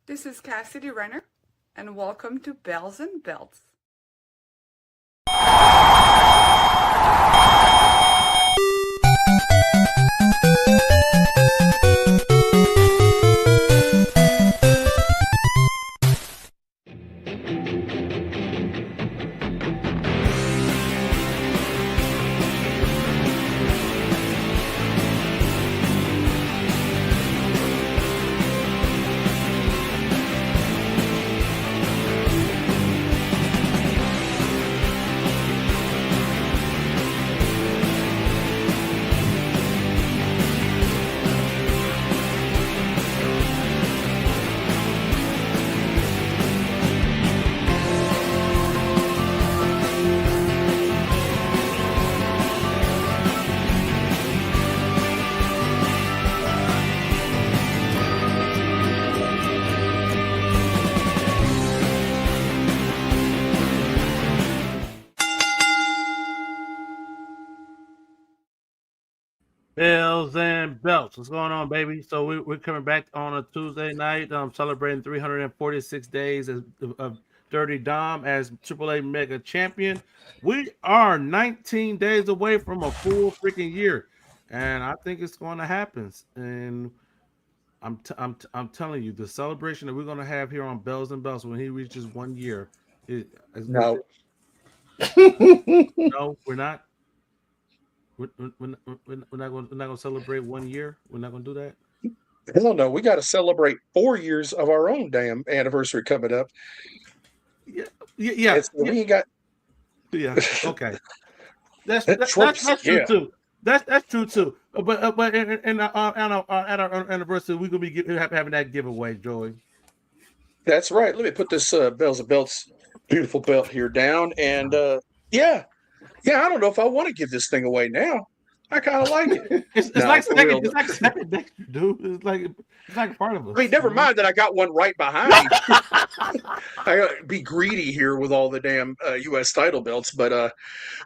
This is Cassidy Renner, and welcome to Bells and Belts. Bells and belts. What's going on, baby? So we're coming back on a Tuesday night, celebrating 346 days of Dirty Dom as AAA Mega Champion. We are 19 days away from a full freaking year, and I think it's going to happen. And I'm telling you, the celebration that we're going to have here on Bells and Belts when he reaches 1 year. No. No, we're not. We're not going to celebrate 1 year. We're not going to do that. Hell no. We got to celebrate 4 years of our own damn anniversary coming up. Yeah. We ain't got. Yeah. Okay. That's true too. That's true too. But at our anniversary, we're gonna be having that giveaway, Joey. That's right. Let me put this Bells and Belts beautiful belt here down, and yeah. I don't know if I want to give this thing away now. I kind of like it. It's like second nature, dude. It's like part of us. I mean, never mind that I got one right behind me. I gotta be greedy here with all the damn U.S. title belts, but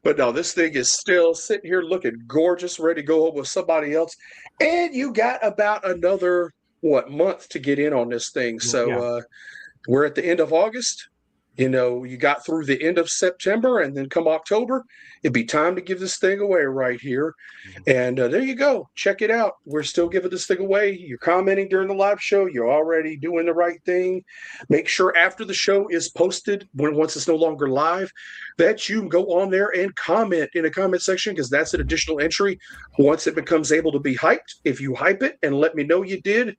no, this thing is still sitting here looking gorgeous, ready to go home with somebody else. And you got about another month to get in on this thing. So we're at the end of August. You know, you got through the end of September, and then come October, it'd be time to give this thing away right here. And there you go. Check it out. We're still giving this thing away. You're commenting during the live show. You're already doing the right thing. Make sure after the show is posted, once it's no longer live, that you go on there and comment in the comment section, because that's an additional entry. Once it becomes able to be hyped, if you hype it and let me know you did,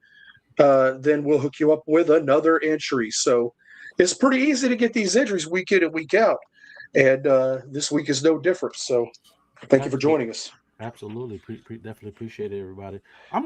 then we'll hook you up with another entry. So it's pretty easy to get these entries week in and week out, and this week is no different. So, thank you for joining us. Absolutely, definitely appreciate it, everybody. I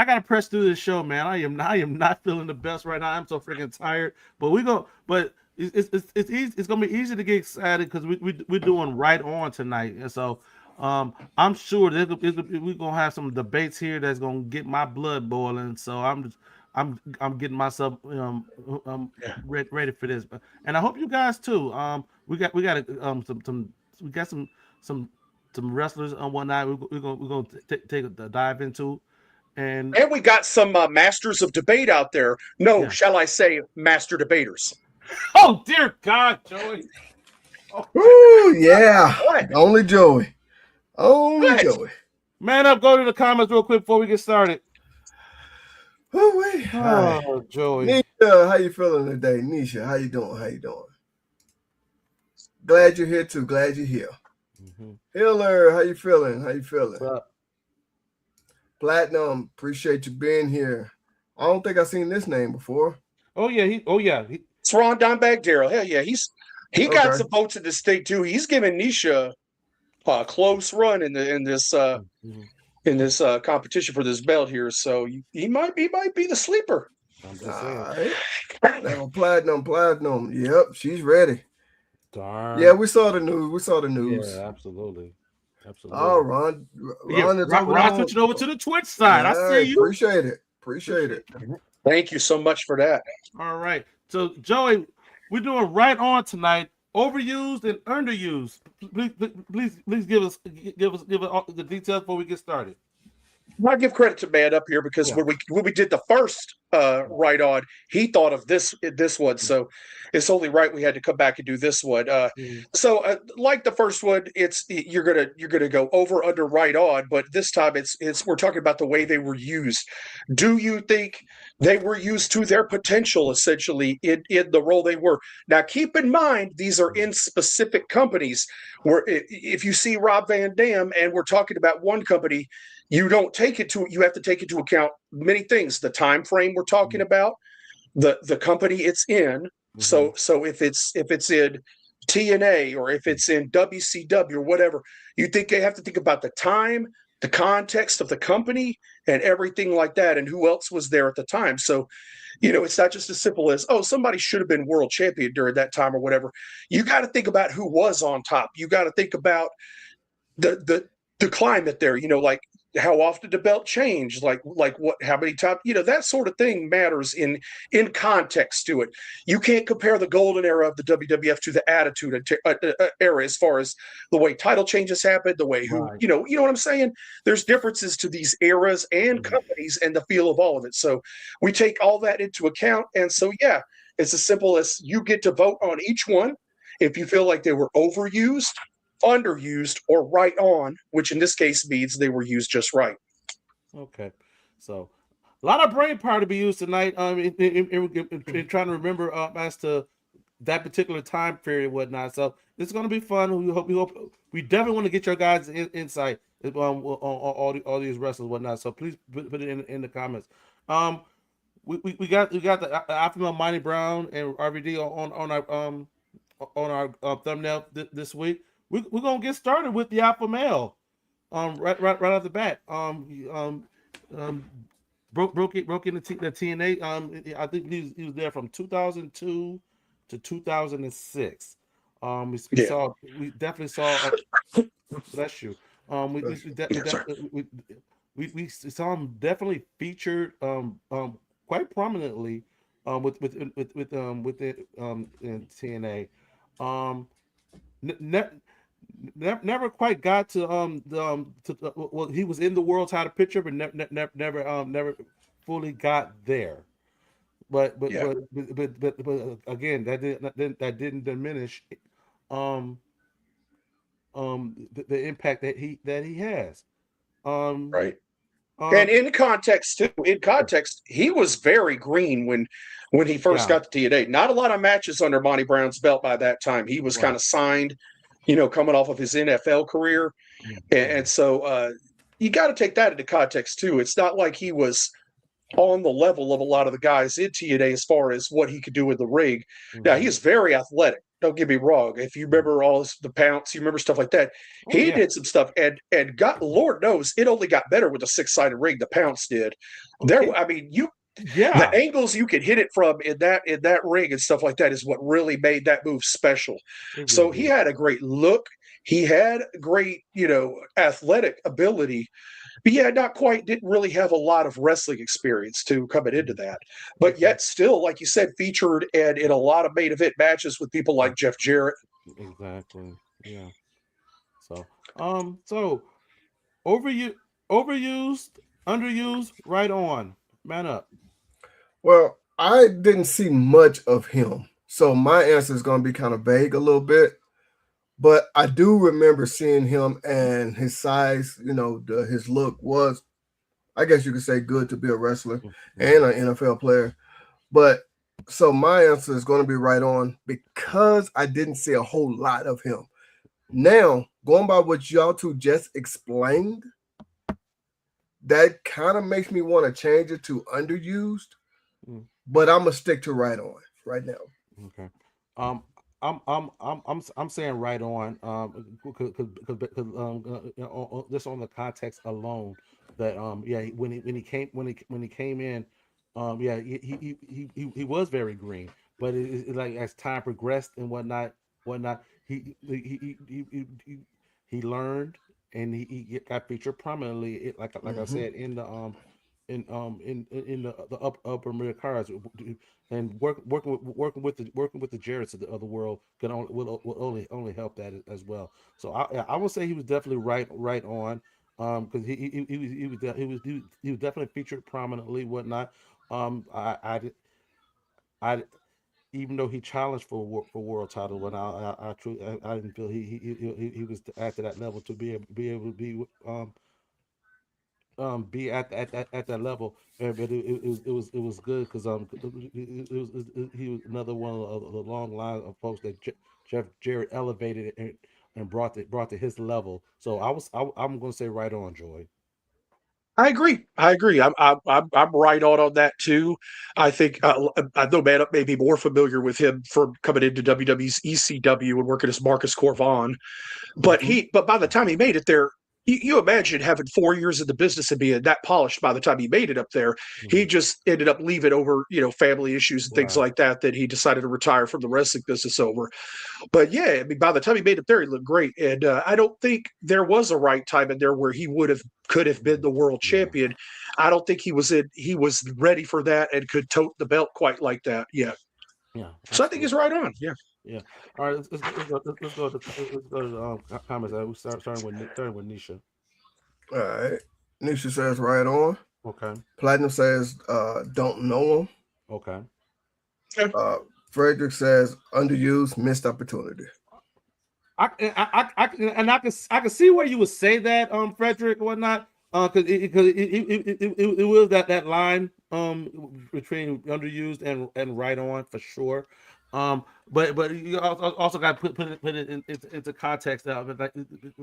gotta press through this show, man. I am not feeling the best right now. I'm so freaking tired. But it's easy. It's gonna be easy to get excited because we're doing right on tonight, and so I'm sure we're gonna have some debates here that's gonna get my blood boiling. So I'm getting myself ready for this, and I hope you guys too. We got some wrestlers on one night. We're gonna take a dive into, and we got some masters of debate out there. No, shall I say, master debaters? Oh dear God, Joey! Oh yeah, what? Only Joey. Joey. Man up! Go to the comments real quick before we get started. Oh, Joey. Nisha, how you feeling today? Nisha, how you doing? Glad you're here too. Glad you're here. Mm-hmm. Hiller, how you feeling? What's up? Platinum, appreciate you being here. I don't think I've seen this name before. Oh yeah, it's Ron Don Bagdarrell. Hell yeah, he got some votes in the state too. He's giving Nisha a close run in this competition for this belt here, so he might be the sleeper. Platinum. Yep, she's ready. Darn. Yeah, we saw the news. Yeah, absolutely. Oh, Ron switching over to the Twitch side. I see you. Appreciate it. Thank you so much for that. All right, so Joey, we're doing right on tonight. Overused and underused. Please give us all the details before we get started. I give credit to Man Up here because when we did the first right on. He thought of this one, so it's only right we had to come back and do this one. So like the first one, it's you're gonna go over, under, right on, but this time it's we're talking about the way they were used. Do you think they were used to their potential essentially in the role they were? Now keep in mind these are in specific companies where if you see Rob Van Dam and we're talking about one company, you don't take it to you have to take into account many things, the time frame we're talking about, the company it's in. So if it's in TNA or if it's in WCW or whatever, you think they have to think about the time, the context of the company and everything like that, and who else was there at the time. So it's not just as simple as, oh, somebody should have been world champion during that time or whatever. You got to think about who was on top. You got to think about the climate there, like how often the belt changed, like what, how many times, that sort of thing matters in context to it. You can't compare the golden era of the WWF to the Attitude Era as far as the way title changes happened, the way who, Right. you know what I'm saying? There's differences to these eras and companies and the feel of all of it. So we take all that into account. And so, yeah, it's as simple as you get to vote on each one. If you feel like they were overused, underused, or right on, which in this case means they were used just right. Okay, so a lot of brain power to be used tonight. In trying to remember as to that particular time period and whatnot. So it's going to be fun. We definitely want to get your guys' insight on all these wrestlers and whatnot. So please put it in the comments. We got the Alpha Male Mighty Brown and RVD on our thumbnail this week. We're gonna get started with the Alpha Male. Right off the bat. Broke in the TNA. I think he was there from 2002 to 2006. Yeah. We definitely saw. Bless you. We saw him definitely featured quite prominently in TNA. Never quite got to well, he was in the world title picture, but never fully got there. But Yeah. again, that didn't diminish um the impact that he has. Right. And Um in context too, he was very green when he first yeah, got to TNA. Not a lot of matches under Monty Brown's belt by that time. He was kind right. of signed, coming off of his NFL career. And so you got to take that into context too. It's not like he was on the level of a lot of the guys in TNA as far as what he could do in the ring. Now, he is very athletic. Don't get me wrong. If you remember all the pounce, you remember stuff like that. Oh He yeah. did some stuff, and got Lord knows it only got better with the 6-sided ring. The pounce did. I mean, the Yeah. angles you could hit it from in that ring and stuff like that is what really made that move special. It really So he did. had a great look. He had great, athletic ability. But yeah, not quite, didn't really have a lot of wrestling experience to coming into that. But yet still, like you said, featured and in a lot of main event matches with people like Jeff Jarrett. Exactly. Yeah. So overused, overused, underused, right on. Man up. Well, I didn't see much of him, so my answer is going to be kind of vague a little bit. But I do remember seeing him and his size. His look was, I guess you could say, good to be a wrestler and an NFL player. But so my answer is going to be right on because I didn't see a whole lot of him. Now, going by what y'all two just explained, that kind of makes me want to change it to underused, but I'm gonna stick to right on right now. Okay. I'm saying right on. Just on the context alone, that yeah, when he came in, yeah, he was very green, but like as time progressed and whatnot, he learned and he got featured prominently. Like I said in the in the upper middle cars, and working with the Jarretts of the other world can only will only help that as well. So I would say he was definitely right on, because he was definitely featured prominently, whatnot. I I even though he challenged for world title, when I didn't feel he was at that level to be able to be at that level. But it was good because he was another one of the long line of folks that Jeff Jarrett elevated and brought to his level. So I'm gonna say right on, Joy. I agree. I agree. I'm right on that too. I think I know man may be more familiar with him from coming into WWE's ECW and working as Marcus Corvon. Mm-hmm. But by the time he made it there, you imagine having 4 years in the business and being that polished. By the time he made it up there, he Mm-hmm. just ended up leaving over family issues and things Right. like that. That he decided to retire from the wrestling business over. But yeah, I mean, by the time he made it there, he looked great. And I don't think there was a right time in there where he could have been the world Yeah. champion. I don't think he was ready for that and could tote the belt quite like that. Yeah. Yeah. So I think he's Absolutely. right on. Yeah. Yeah. All right. Let's go to comments. We starting with Nisha. All right. Nisha says right on. Okay. Platinum says don't know him. Okay. Okay. Frederick says underused, missed opportunity. I can see where you would say that, Frederick, or whatnot, because it was that line between underused and right on for sure. But you also got to put it into context of it, like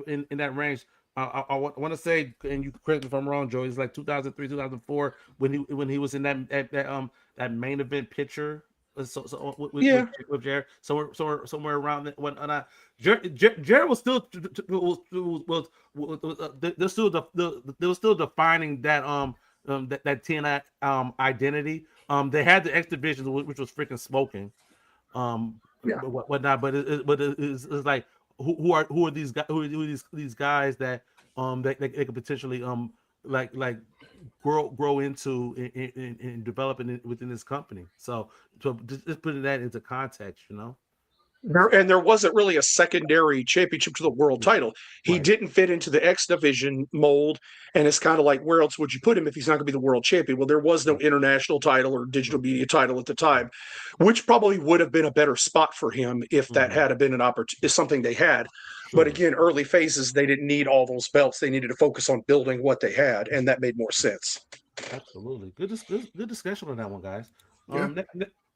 in that range. I want to say, and you correct me if I'm wrong, Joe. It's like 2003, 2004 when he was in that main event picture. Yeah. With Jared, somewhere around that when Jared was still they're still they were still defining that TNI identity. They had the X division, which was freaking smoking. Yeah. Whatnot, but it's like who are these guys? Who are these guys that they could potentially like grow into and develop within this company. So just putting that into context, There wasn't really a secondary championship to the world title. He Right. didn't fit into the X division mold, and it's kind of like where else would you put him if he's not going to be the world champion? Well, there was no Right. international title or digital Right. media title at the time, which probably would have been a better spot for him if that Mm-hmm. had been an opportunity, something they had. But Sure. again, early phases, they didn't need all those belts. They needed to focus on building what they had, and that made more sense. Absolutely. Good discussion on that one, guys. Yeah.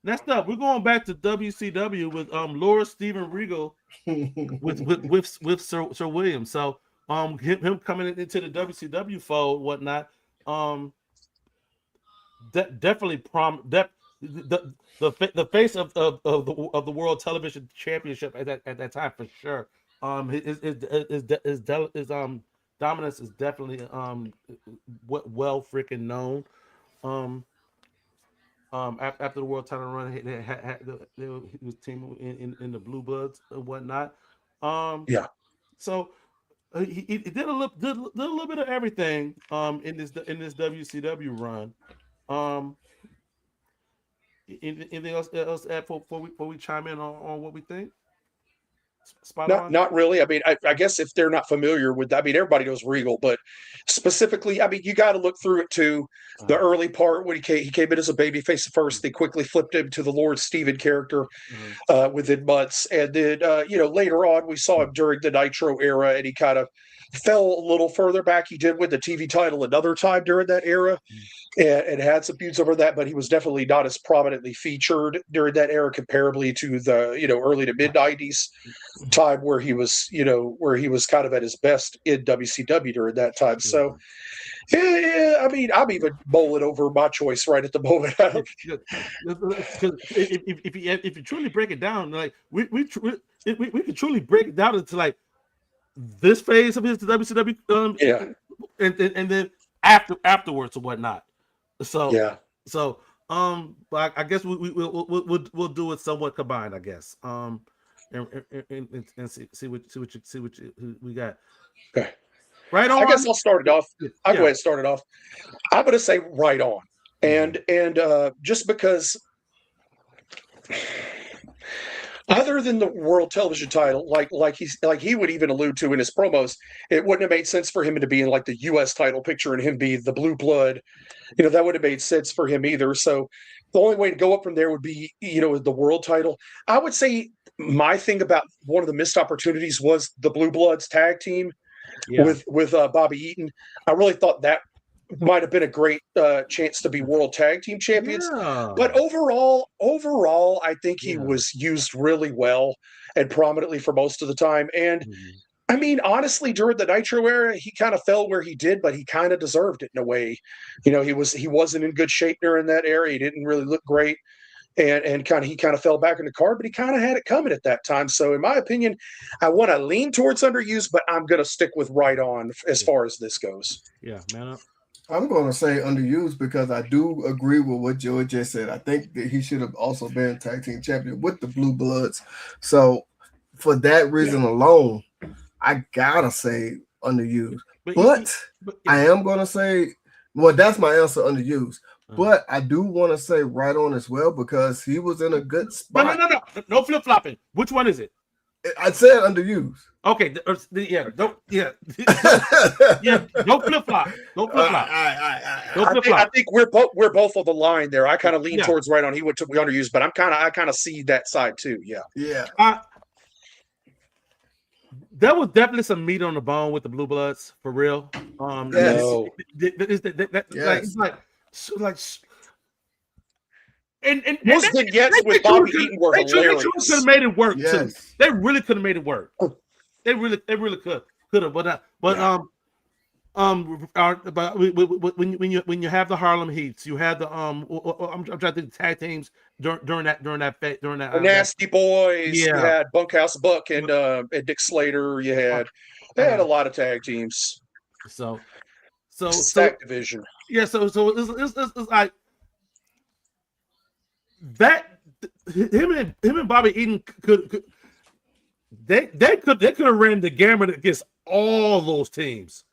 Next up, we're going back to WCW with Laura Steven Regal with Sir William. So him coming into the WCW fold, whatnot. Definitely the face of the World Television Championship at that time for sure. His dominance is definitely well freaking known. Um, after the world title run, he was teaming in the Blue Bloods and whatnot. Yeah. So he did did a little bit of everything in this WCW run. Um, anything else to add before we chime in on what we think? Spot on. Not really. I mean, I guess if they're not familiar with, I mean, everybody knows Regal, but specifically, I mean, you got to look through it to the early part when he came in as a babyface at first. They quickly flipped him to the Lord Steven character within months, and then later on we saw him during the Nitro era, and he kind of fell a little further back. He did win the TV title another time during that era, and had some feuds over that, but he was definitely not as prominently featured during that era comparably to the early to mid '90s time where he was kind of at his best in WCW during that time. So yeah, I mean, I'm even bowling over my choice right at the moment. If you truly break it down, like we could truly break it down into like this phase of his WCW, Yeah. and then afterwards or whatnot. So Yeah. But I guess we'll do it somewhat combined, I guess. And see what we got. Okay. Right on. I guess I'll start it off. I'll go Yeah. ahead and start it off. I'm going to say right on, and just because Other than the world television title, like he would even allude to in his promos, it wouldn't have made sense for him to be in like the U.S. title picture and him be the blue blood. That would have made sense for him either. So the only way to go up from there would be, the world title. I would say my thing about one of the missed opportunities was the Blue Bloods tag team with Bobby Eaton. I really thought that might have been a great chance to be world tag team champions. Yeah. But overall, I think he was used really well and prominently for most of the time. And I mean, honestly, during the Nitro era, he kind of fell where he did, but he kind of deserved it in a way. He wasn't in good shape during that era. He didn't really look great. And he kind of fell back in the card, but he kind of had it coming at that time. So in my opinion, I want to lean towards Underused, but I'm going to stick with Right On as far as this goes. Yeah, man up. I'm going to say Underused because I do agree with what Joey just said. I think that he should have also been tag team champion with the Blue Bloods. So for that reason alone, I gotta say Underused. But I am going to say, well, that's my answer, Underused. But I do want to say Right On as well because he was in a good spot. No flip flopping. Which one is it? I said Underused. Okay, yeah, don't flip flop. Don't flip flop. I think we're both on the line there. I kind of lean towards Right On. He took me Underused, but I kind of see that side too. Yeah. There was definitely some meat on the bone with the Blue Bloods for real. It's like. And those vignettes with Bobby Eaton were hilarious. They could have made it work too. They really could have made it work. They really could have. But when you have the Harlem Heats, you have the I'm trying to think tag teams during that the Nasty Boys. You had Bunkhouse Buck and Dick Slater. They had a lot of tag teams. So stack division. Yeah. So it's like. That him and Bobby Eaton could have ran the gamut against all those teams,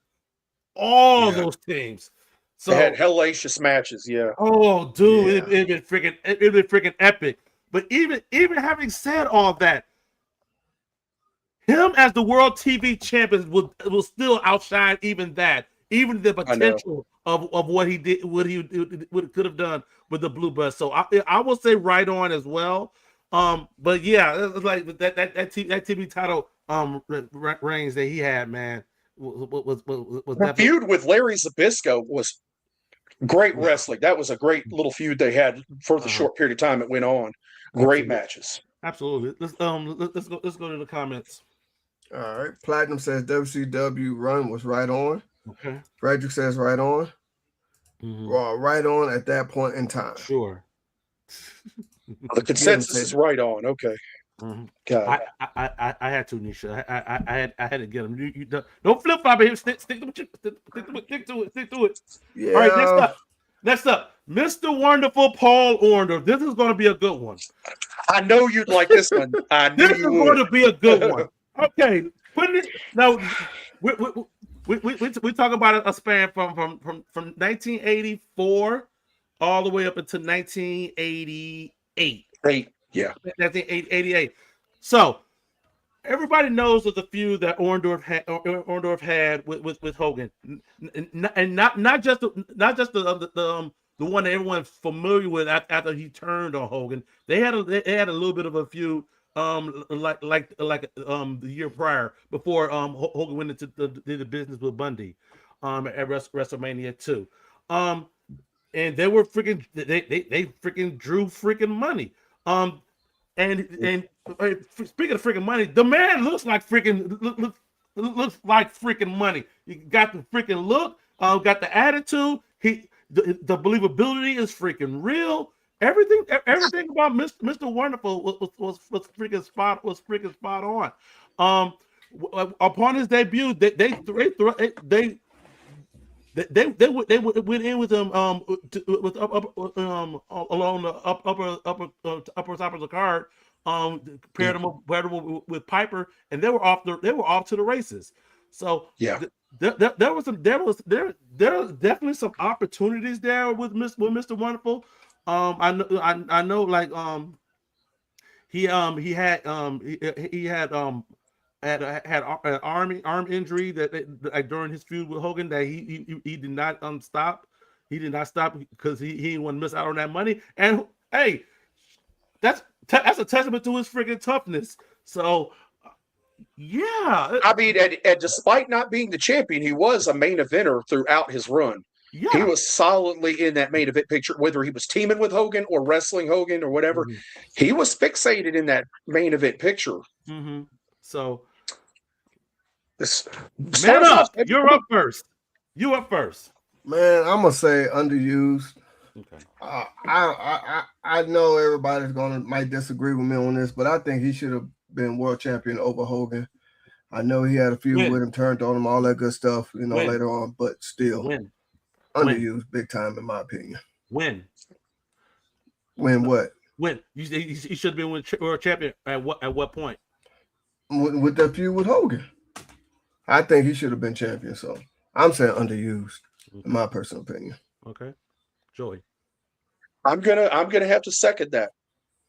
those teams. So they had hellacious matches, Oh, dude, it'd been freaking epic. But even having said all that, him as the world TV champion will still outshine even the potential of what he did, what he could have done with the Blue Bloods. So I will say Right On as well. But yeah, it's like that TV title reigns that he had, man, was the feud with Larry Zbyszko was great wrestling. That was a great little feud they had for the short period of time it went on. Great matches. Absolutely. Let's go to the comments. All right. Platinum says WCW run was Right On. Okay. Frederick says Right On. Right On at that point in time. Sure. The consensus is Right On. Okay. God. I had to, Nisha. I had to get him. You don't flip flop it. Stick to it. Yeah. All right. Next up, Mr. Wonderful Paul Orndorff. This is going to be a good one. I know you'd like this one. This is going to be a good one. Okay. Putting it now. We talk about a span from 1984 all the way up until 1988. 1988. So everybody knows of the feud that Orndorff had with Hogan, and not just the one that everyone's familiar with after he turned on Hogan. They had a little bit of a feud. Like the year prior, before Hogan went into the business with Bundy, at WrestleMania 2, and they were freaking they freaking drew freaking money, and speaking of freaking money, the man looks like freaking looks like freaking money. He got the freaking look, got the attitude. The believability is freaking real. Everything about Mr. Wonderful was freaking spot on. Upon his debut, they went in with him along the upper top of the card, paired him with Piper, and they were off to the races. So there was definitely some opportunities there with Mr. Wonderful. I know, like he had an arm injury that during his feud with Hogan that he did not stop. He did not stop because he didn't want to miss out on that money. And hey, that's a testament to his freaking toughness. So yeah, I mean, and despite not being the champion, he was a main eventer throughout his run. yeah, He was solidly in that main event picture, whether he was teaming with Hogan or wrestling Hogan or whatever. Mhm. He was fixated in that main event picture. Mm-hmm. So This, man up, you're up first. You up first. Man, I'm gonna say underused. Okay. I know everybody's might disagree with me on this, but I think he should have been world champion over Hogan. I know he had a feud with him, turned on him, all that good stuff, later on, but still underused big time in my opinion. Win what? Win. He should have been world champion at what point? With the feud with Hogan. I think he should have been champion, so I'm saying underused, in my personal opinion. Okay. Joey. I'm gonna have to second that.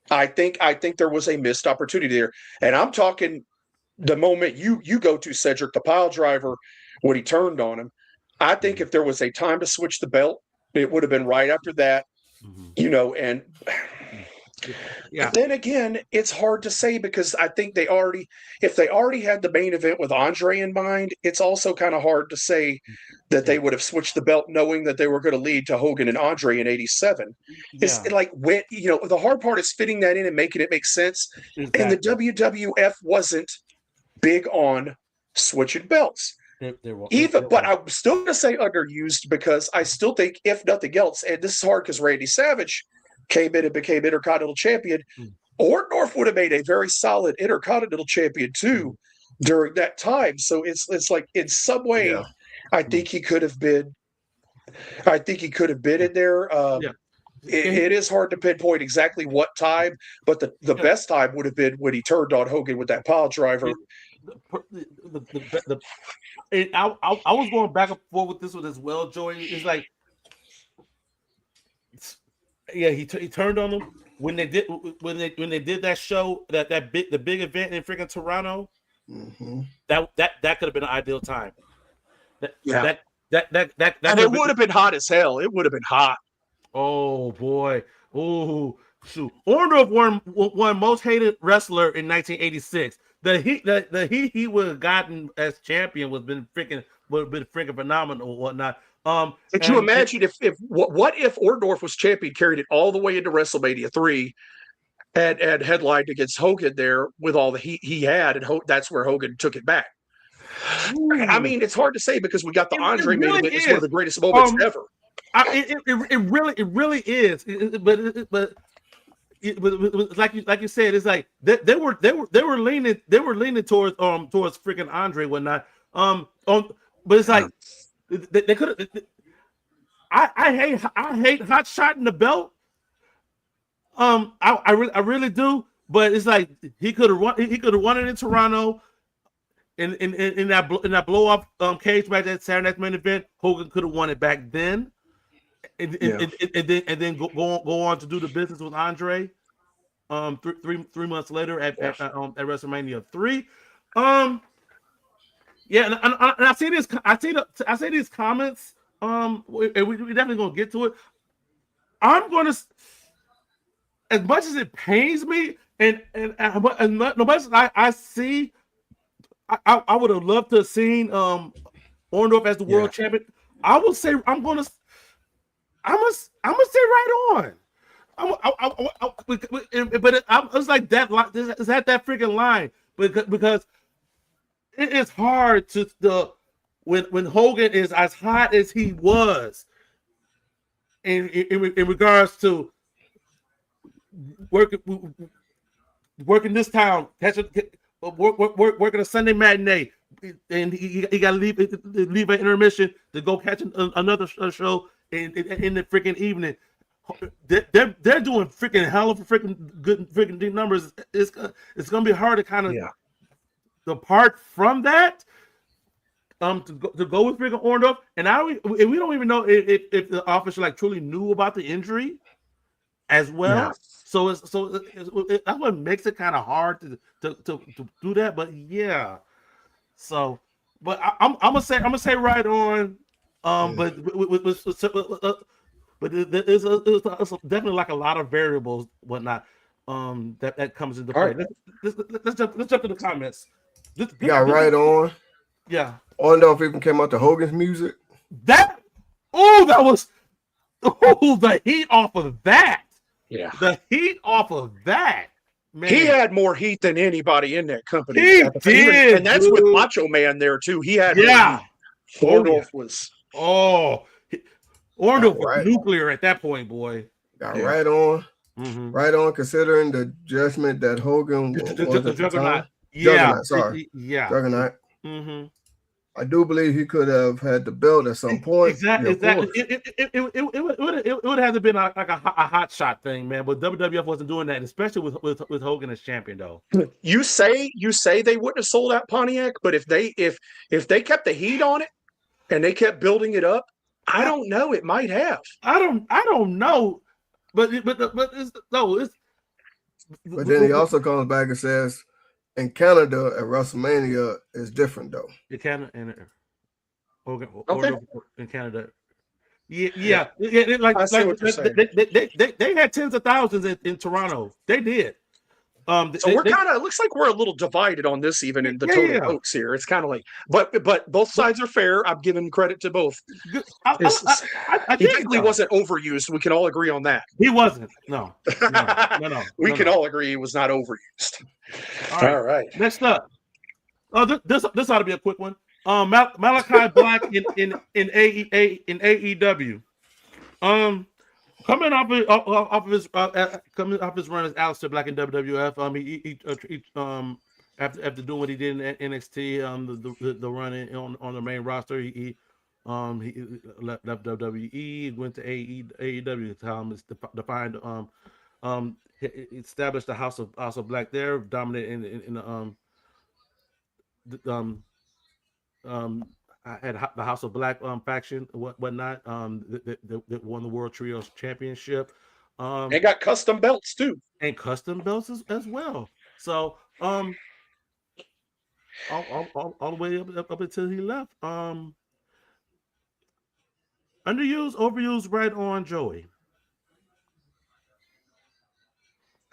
I think there was a missed opportunity there. And I'm talking the moment you go to Cedric, the pile driver, when he turned on him. I think if there was a time to switch the belt, it would have been right after that. Mm-hmm. And yeah. But then again, it's hard to say because I think if they already had the main event with Andre in mind, it's also kind of hard to say that they would have switched the belt knowing that they were going to lead to Hogan and Andre in '87. Yeah. It's like when the hard part is fitting that in and making it make sense. Exactly. And the WWF wasn't big on switching belts. But I'm still going to say underused because I still think, if nothing else, and this is hard because Randy Savage came in and became Intercontinental Champion, Orndorff would have made a very solid Intercontinental Champion too during that time. So it's like in some way, I think he could have been. I think he could have been in there. It is hard to pinpoint exactly what time, but the best time would have been when he turned on Hogan with that pile driver. I was going back and forth with this one as well, Joey. It's like, he turned on him when they did that show the big event in freaking Toronto. Mm-hmm. That could have been an ideal time. And it would have been hot as hell. It would have been hot. Oh boy! Oh shoot! Orndorff won most hated wrestler in 1986. The heat he would have gotten as champion would have been freaking phenomenal and whatnot. Could you imagine if Orndorff was champion, carried it all the way into WrestleMania 3, and headlined against Hogan there with all the heat he had, and that's where Hogan took it back. Ooh. I mean, it's hard to say because we got the Andre main event. It's one of the greatest moments ever. It really is. But like you said, it's like they were leaning towards freaking Andre and whatnot. But it's like they could have. I hate hot shot in the belt. I really do. But it's like he could have won it in Toronto. In that blow up cage match at Saturday Night's Main Event, Hogan could have won it back then. And then go on to do the business with Andre. 3 months later at WrestleMania 3. And I see this. I see these comments. And we definitely gonna get to it. I'm gonna, as much as it pains me, and as much as I see, I would have loved to have seen Orndorff as the world champion. I will say I'm gonna say right on. But it's like that. It's at that freaking line because it is hard to when Hogan is as hot as he was in regards to working this town, working a Sunday matinee, and he got to leave an intermission to go catch another show in the freaking evening. They're doing freaking hell of a freaking good freaking deep numbers. It's gonna be hard to kind of depart from that. To go with freaking Orndorff, and we don't even know if the officer truly knew about the injury as well. So that's what makes it kind of hard to do that. But yeah, so but I'm gonna say right on. But it's definitely like a lot of variables, whatnot, that comes into All play. right. Let's jump to the comments. You got right on. Yeah. Orndorff even came out to Hogan's music. That was the heat off of that. Yeah. The heat off of that. Man. He had more heat than anybody in that company. He did, and that's with Macho Man there too. He had more heat. Orndorff was Orndorff was nuclear at that point, boy. Got right on. Mm-hmm. Right on, considering the judgment that Hogan was the Juggernaut. Juggernaut, sorry. Yeah. Juggernaut. Mm-hmm. I do believe he could have had the belt at some point. Exactly. It would have to been like a hot shot thing, man. But WWF wasn't doing that, especially with Hogan as champion, though. You say they wouldn't have sold out Pontiac, but if they kept the heat on it and they kept building it up, I don't know. It might have. I don't know, but it's no. It's. But then he also comes back and says, in Canada at WrestleMania is different though. In Canada and Hogan in Canada. Yeah. Like they had tens of thousands in Toronto. They did. So we're kind of. It looks like we're a little divided on this, even in the total votes here. It's kind of like, but both sides are fair. I'm giving credit to both. He definitely wasn't overused. We can all agree on that. He wasn't. No. We can all agree he was not overused. All right. Next up. Oh, this ought to be a quick one. Malachi Black in AEW. Coming off his run as Aleister Black in WWF, after doing what he did in NXT, the run on the main roster, he left WWE, went to AEW. Tom is defined. He established the House of Black there, dominated in I had the House of Black faction, whatnot. That won the World Trios Championship. And got custom belts too. And custom belts as well. So all the way up until he left. Underused, overused, right on, Joey.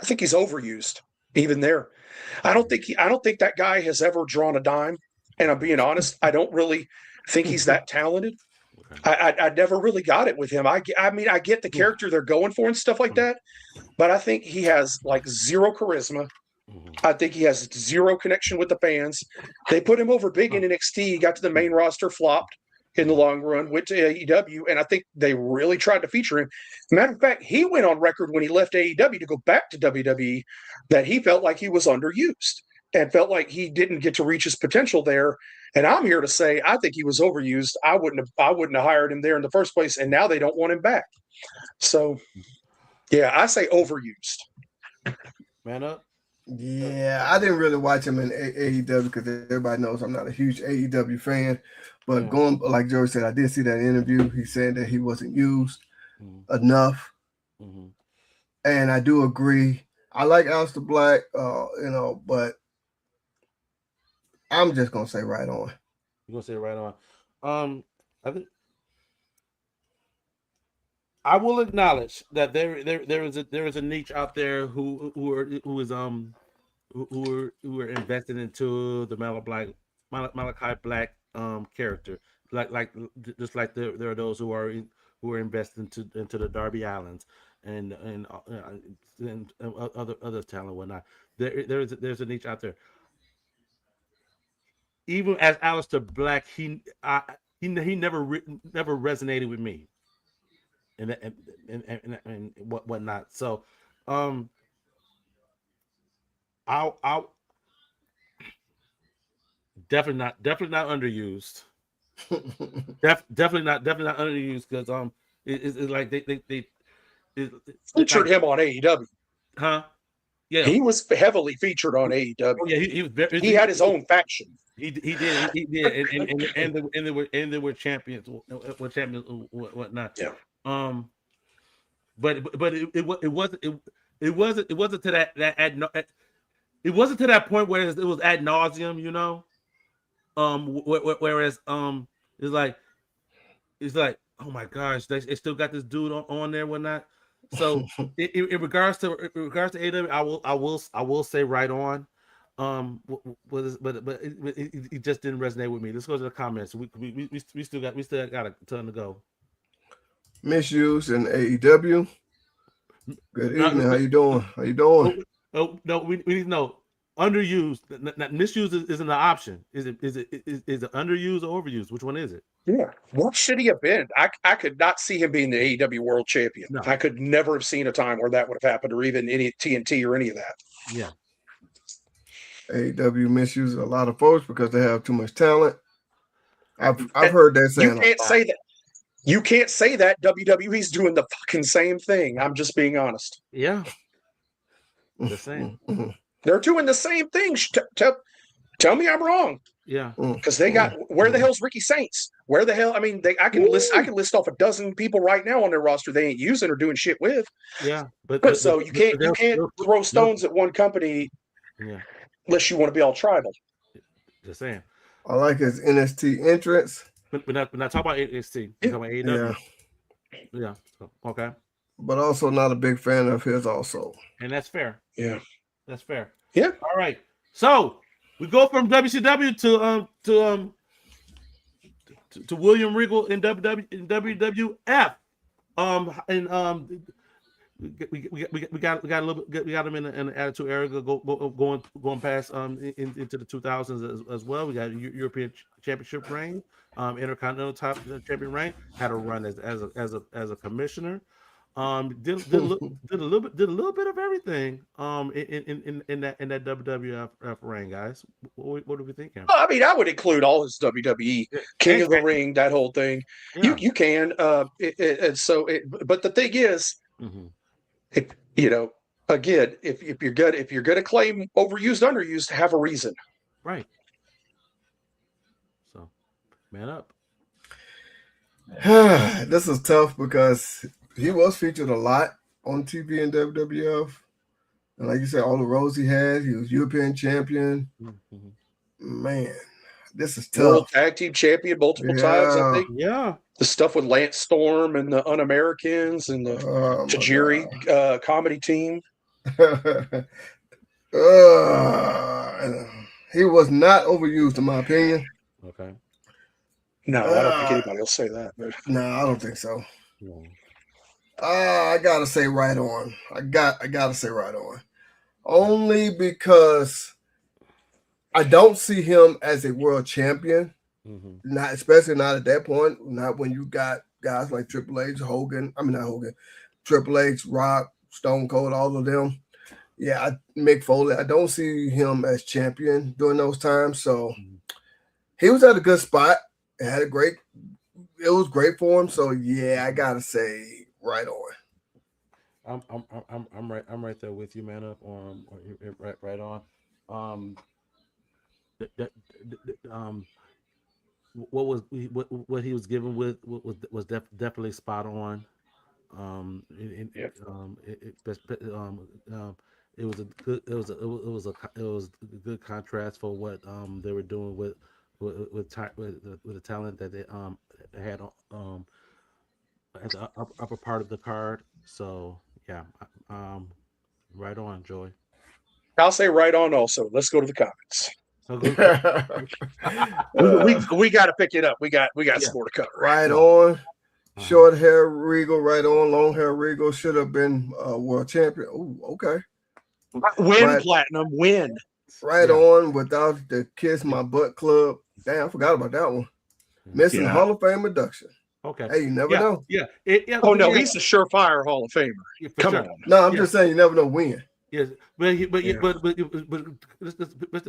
I think he's overused, even there. I don't think that guy has ever drawn a dime. And I'm being honest, I don't really think he's that talented. Okay. I never really got it with him. I mean, I get the character they're going for and stuff like that, but I think he has like zero charisma. I think he has zero connection with the fans. They put him over big in NXT. He got to the main roster, flopped in the long run, went to AEW, and I think they really tried to feature him. Matter of fact, he went on record when he left AEW to go back to WWE that he felt like he was underused and felt like he didn't get to reach his potential there. And I'm here to say I think he was overused. I wouldn't have hired him there in the first place, and now they don't want him back. So, yeah, I say overused. Man up. Yeah, I didn't really watch him in AEW because everybody knows I'm not a huge AEW fan. But going, like Joey said, I did see that interview. He said that he wasn't used enough. Mm-hmm. And I do agree. I like Aleister Black, but I'm just gonna say right on. You're gonna say right on. I think I will acknowledge that there is a niche out there who are invested into the Malachi Black character, like just like there are those who are invested into the Darby Allins and other talent and whatnot. There's a niche out there. Even as Aleister Black, he never resonated with me, and whatnot. So, I'll definitely not underused. definitely not underused because it's like they featured him on AEW, huh? Yeah, he was heavily featured on AEW. Oh, yeah, he was. He had his own faction. He did, and they were champions, whatnot. Yeah. But it wasn't. it wasn't to it wasn't to that point where it was ad nauseum, you know. Whereas it's like, oh my gosh, they still got this dude on there, whatnot. So in regards to AEW, I will say right on. But it just didn't resonate with me. Let's go to the comments. We still got a ton to go. Misused in AEW. Good evening. How you doing? How you doing? Oh no, we need to know. Underused, misused isn't an option. Is it underused or overused? Which one is it? Yeah. What should he have been? I could not see him being the AEW World Champion. No. I could never have seen a time where that would have happened, or even any TNT or any of that. Yeah. AEW misuses a lot of folks because they have too much talent. I've heard that saying. You can't say that. You can't say that. WWE's doing the fucking same thing. I'm just being honest. Yeah. The same. They're doing the same thing. Tell me I'm wrong. Yeah. Because they got where the hell's Ricky Saints? Where the hell? I mean, I can list off a dozen people right now on their roster they ain't using or doing shit with. Yeah, but so you can't throw stones at one company. Yeah. Unless you want to be all tribal. Just saying. I like his NXT entrance. We're not talking about NXT. We're talking about AEW. Yeah. So, okay. But also not a big fan of his also. And that's fair. Yeah. That's fair. Yeah. All right. So we go from WCW to William Regal in WWF. We got a little bit. We got him in an attitude era going past into the 2000s as well. We got a European Championship reign, Intercontinental Champion reign. Had a run as a commissioner. Did a little bit of everything. In that WWF reign, guys. What do we think? I mean, I would include all his WWE King of the Ring, that whole thing. Yeah. You can. But the thing is. Mm-hmm. Again, if you're gonna claim overused, underused, have a reason. Right. So, man up. This is tough because he was featured a lot on TV in WWF, and like you said, all the roles he had. He was European champion. Mm-hmm. Man, this is tough. World Tag Team Champion multiple times. I think. Yeah. The stuff with Lance Storm and the Un-Americans and the Tajiri comedy team. He was not overused, in my opinion. Okay. No, I don't think anybody will say that. But. No, I don't think so. No. I gotta say right on. I gotta say right on. Only because I don't see him as a world champion. Mm-hmm. Especially not at that point. Not when you got guys like Triple H, Triple H, Rock, Stone Cold, all of them. Yeah, Mick Foley. I don't see him as champion during those times. So he was at a good spot. It was great for him. So yeah, I gotta say right on. I'm right there with you, man. Up on right on. What he was given with was definitely spot on. It was a good contrast for what they were doing with the talent that they had at the upper part of the card. So yeah, right on, Joey. I'll say right on. Also, let's go to the comments. We got to pick it up. We got score to cover. Right on. Short hair Regal, right on. Long hair Regal should have been world champion. Oh, okay. Win platinum, win. Right on without the Kiss My Butt Club. Damn, I forgot about that one. Missing Hall of Fame induction. Okay. Hey, you never know. He's a surefire Hall of Famer. Come on. No, I'm just saying you never know when. Yes, but to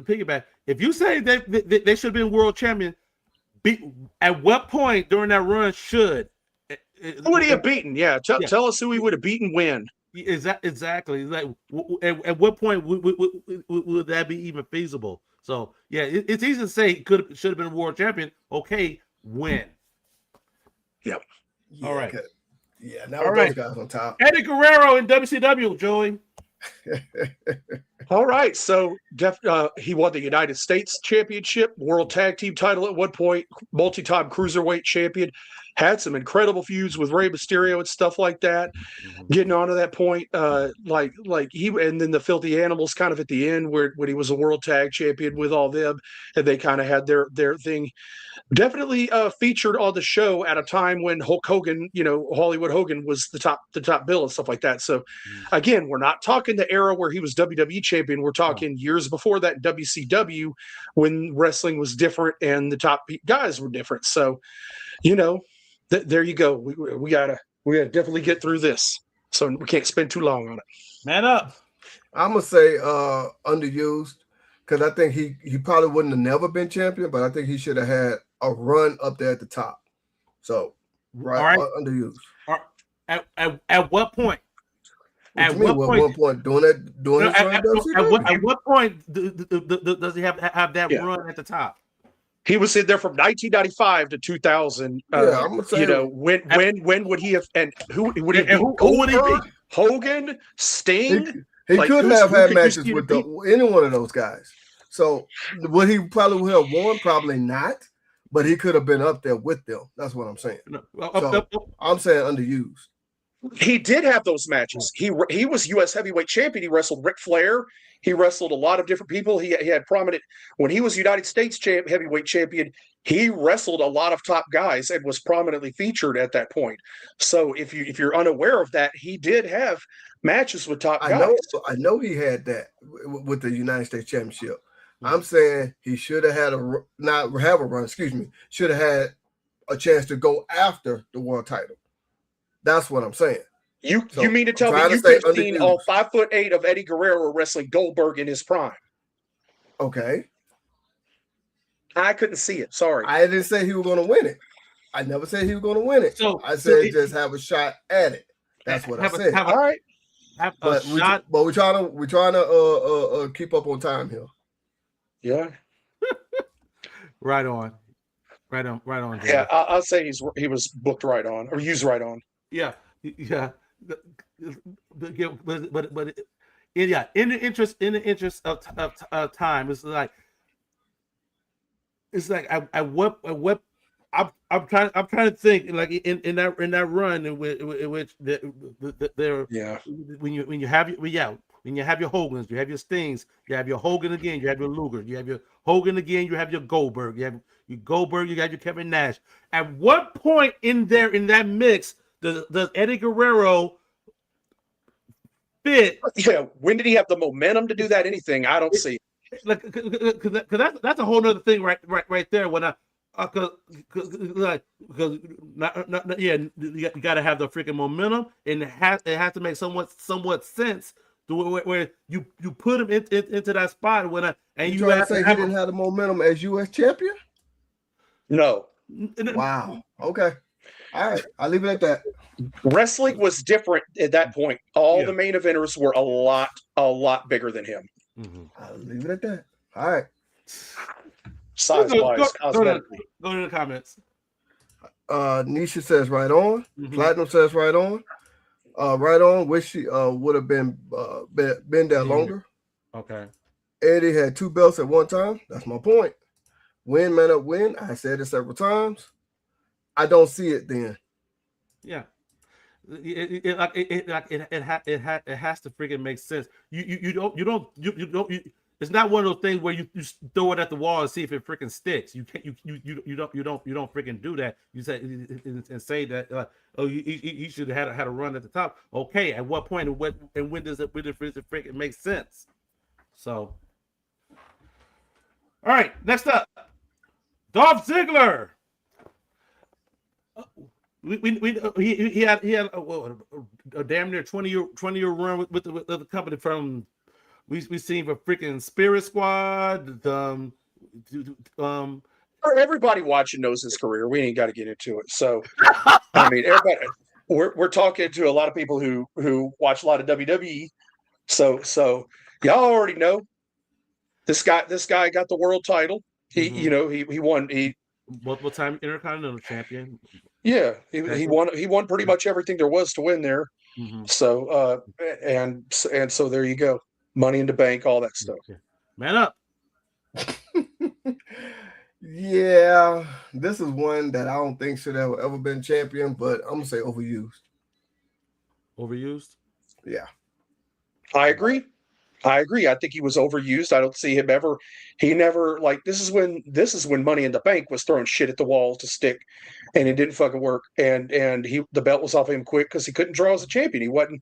piggyback, if you say they should have been world champion, at what point during that run should who would he have beaten? Yeah, tell us who he would have beaten when. Exactly. Like at what point would that be even feasible? So yeah, it's easy to say should have been world champion. Okay, when? Yep. Yeah, all right. Yeah, now those guys on top. Eddie Guerrero in WCW, Joey. All right, so he won the United States Championship, World Tag Team title at one point, multi-time Cruiserweight champion, had some incredible feuds with Rey Mysterio and stuff like that. Getting on to that point, like he, and then the Filthy Animals kind of at the end where when he was a World Tag Champion with all them, and they kind of had their thing. Definitely featured on the show at a time when Hulk Hogan, Hollywood Hogan was the top bill and stuff like that. So again, we're not talking the era where he was WWE champion. We're talking years before that, WCW, when wrestling was different and the top guys were different. So, there you go. We gotta definitely get through this. So we can't spend too long on it. Man up. I'm gonna say underused, because I think he probably wouldn't have never been champion, but I think he should have had a run up there at the top. So right. Underused. At what point? At what point? Doing it? At what point does he have that run at the top? He was in there from 1995 to 2000. I'm gonna say, when would he have? And who would he be? Who would he be? Hogan, Sting. He could have had matches with any one of those guys. So would he probably have won? Probably not. But he could have been up there with them. That's what I'm saying. So I'm saying underused. He did have those matches. He was U.S. heavyweight champion. He wrestled Ric Flair. He wrestled a lot of different people. He had prominent when he was United States heavyweight champion. He wrestled a lot of top guys and was prominently featured at that point. So if you're unaware of that, he did have matches with top guys. I know he had that with the United States Championship. I'm saying he should have had should have had a chance to go after the world title. That's what I'm saying. You mean to tell me you could have seen all 5'8" of Eddie Guerrero wrestling Goldberg in his prime? Okay. I couldn't see it. Sorry. I didn't say he was going to win it. I never said he was going to win it. So I said just have a shot at it. That's what I said. All right. But we're trying to keep up on time here. Yeah. Right on. David. Yeah, I'll say he was booked right on or used right on. Yeah. But in the interest of time, it's like I'm trying to think, like in that run in which there when you have your Hogans, you have your Stings, you have your Hogan again, you have your Luger, you have your Hogan again, you have your Goldberg, you have your Goldberg, you got your Kevin Nash. At what point in that mix does Eddie Guerrero fit? Yeah, when did he have the momentum to do that? Anything? I don't see. Like, because that's a whole nother thing right there. When you got to have the freaking momentum, and it has to make somewhat sense to where you put him into that spot and you trying to say he didn't have the momentum as U.S. champion. No. Wow. Okay. All right. I'll leave it at that. Wrestling was different at that point. All the main eventers were a lot bigger than him. Mm-hmm. I'll leave it at that. All right. Size-wise, go to the comments. Nisha says right on. Mm-hmm. Platinum says right on. Right on. Wish she would have been there longer. Okay. Eddie had 2 belts at one time. That's my point. Win, man up, win. I said it several times. I don't see it then. Yeah. It has to freaking make sense. You don't. It's not one of those things where you throw it at the wall and see if it freaking sticks. You can't. You don't freaking do that. You say and say that he should have had a run at the top. Okay, at what point and when does it freaking make sense? So, all right, next up, Dolph Ziggler. He had a damn near 20-year run with the company from we seen for freaking Spirit Squad. Everybody watching knows his career. We ain't got to get into it. So I mean, everybody. We're talking to a lot of people who watch a lot of WWE. So y'all already know this guy got the world title. He won. He multiple time Intercontinental champion. Yeah, he won pretty much everything there was to win there. Mm-hmm. So and so there you go. Money in the Bank, all that stuff. Yeah. Man up. Yeah, this is one that I don't think should have ever been champion, but I'm gonna say overused. Overused. Yeah. I agree. I think he was overused. I don't see him ever. He never like this is when Money in the Bank was throwing shit at the wall to stick, and it didn't fucking work. And the belt was off him quick because he couldn't draw as a champion.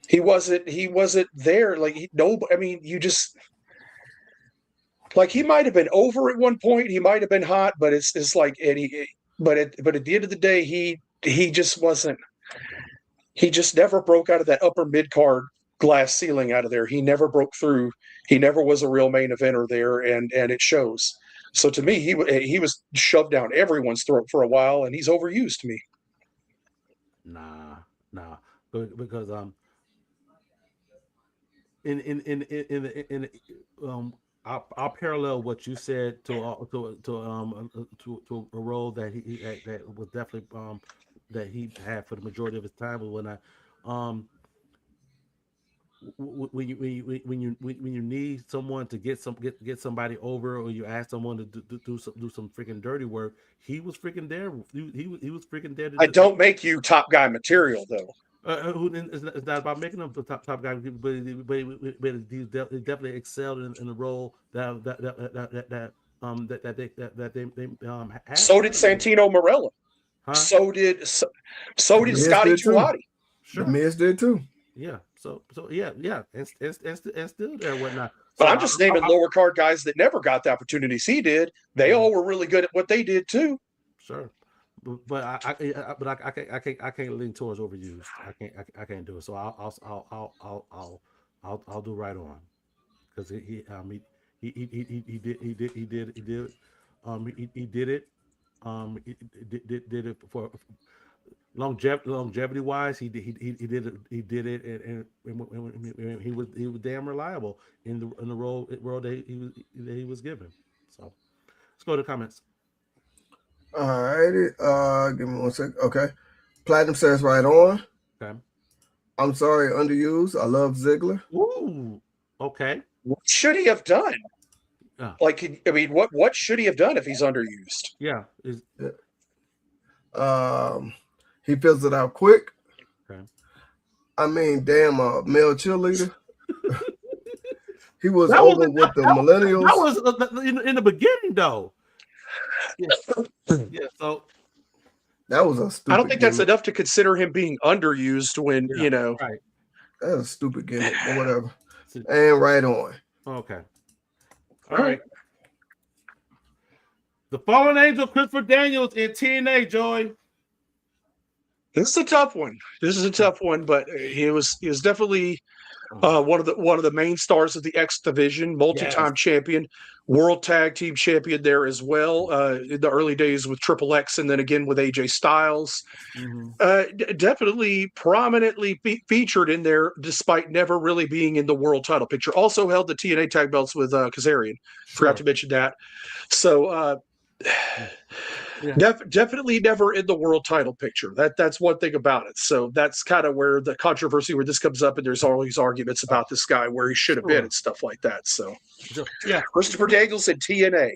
He wasn't there. Like I mean, you just like he might have been over at one point. He might have been hot, but it's like but at the end of the day, he just wasn't. He just never broke out of that upper mid card glass ceiling out of there. He never broke through. He never was a real main eventer there, and it shows. So to me, he was shoved down everyone's throat for a while, and he's overused to me. Nah, because in I'll parallel what you said to a role that that was definitely that he had for the majority of his time. But when I when you need someone to get somebody over, or you ask someone to do some freaking dirty work, he was freaking there. He was freaking there. I don't make you top guy material though. It's not about making him the top guy, but he definitely excelled in the role that they had. So did Santino Marella. Huh? So did Scotty Tuati. Sure. The Miz did too. Yeah. So yeah, and still there and whatnot. But So I'm just naming lower card guys that never got the opportunities he did. They all were really good at what they did too. Sure. But I can't lean towards overused. I can't do it. So I'll do right on, because he did it for longevity wise. He did it, and he was damn reliable in the role that he was given. So let's go to the comments. All righty. Give me 1 sec. Okay. Platinum says right on. Okay. I'm sorry, underused. I love Ziggler. Ooh. Okay. What should he have done? Like, I mean, what should he have done if he's underused? Yeah. He fills it out quick. Okay. I mean, damn, male cheerleader. He was over with the millennials. That was in the beginning, though. Yeah. So that was a stupid. I don't think that's enough to consider him being underused when Right. That's a stupid gimmick, but whatever. And right on. Okay. All right. The Fallen Angel, Christopher Daniels in TNA, Joy. This is a tough one. But he was definitely one of the main stars of the X division, multi-time champion, world tag team champion there as well. In the early days with Triple X, and then again with AJ Styles. Mm-hmm. Definitely prominently featured in there, despite never really being in the world title picture. Also held the TNA tag belts with Kazarian. Forgot to mention that. So. Definitely never in the world title picture. That's one thing about it. So that's kind of where the controversy where this comes up, and there's all these arguments about this guy where he should have been and stuff like that. So yeah, Christopher Daniels in TNA.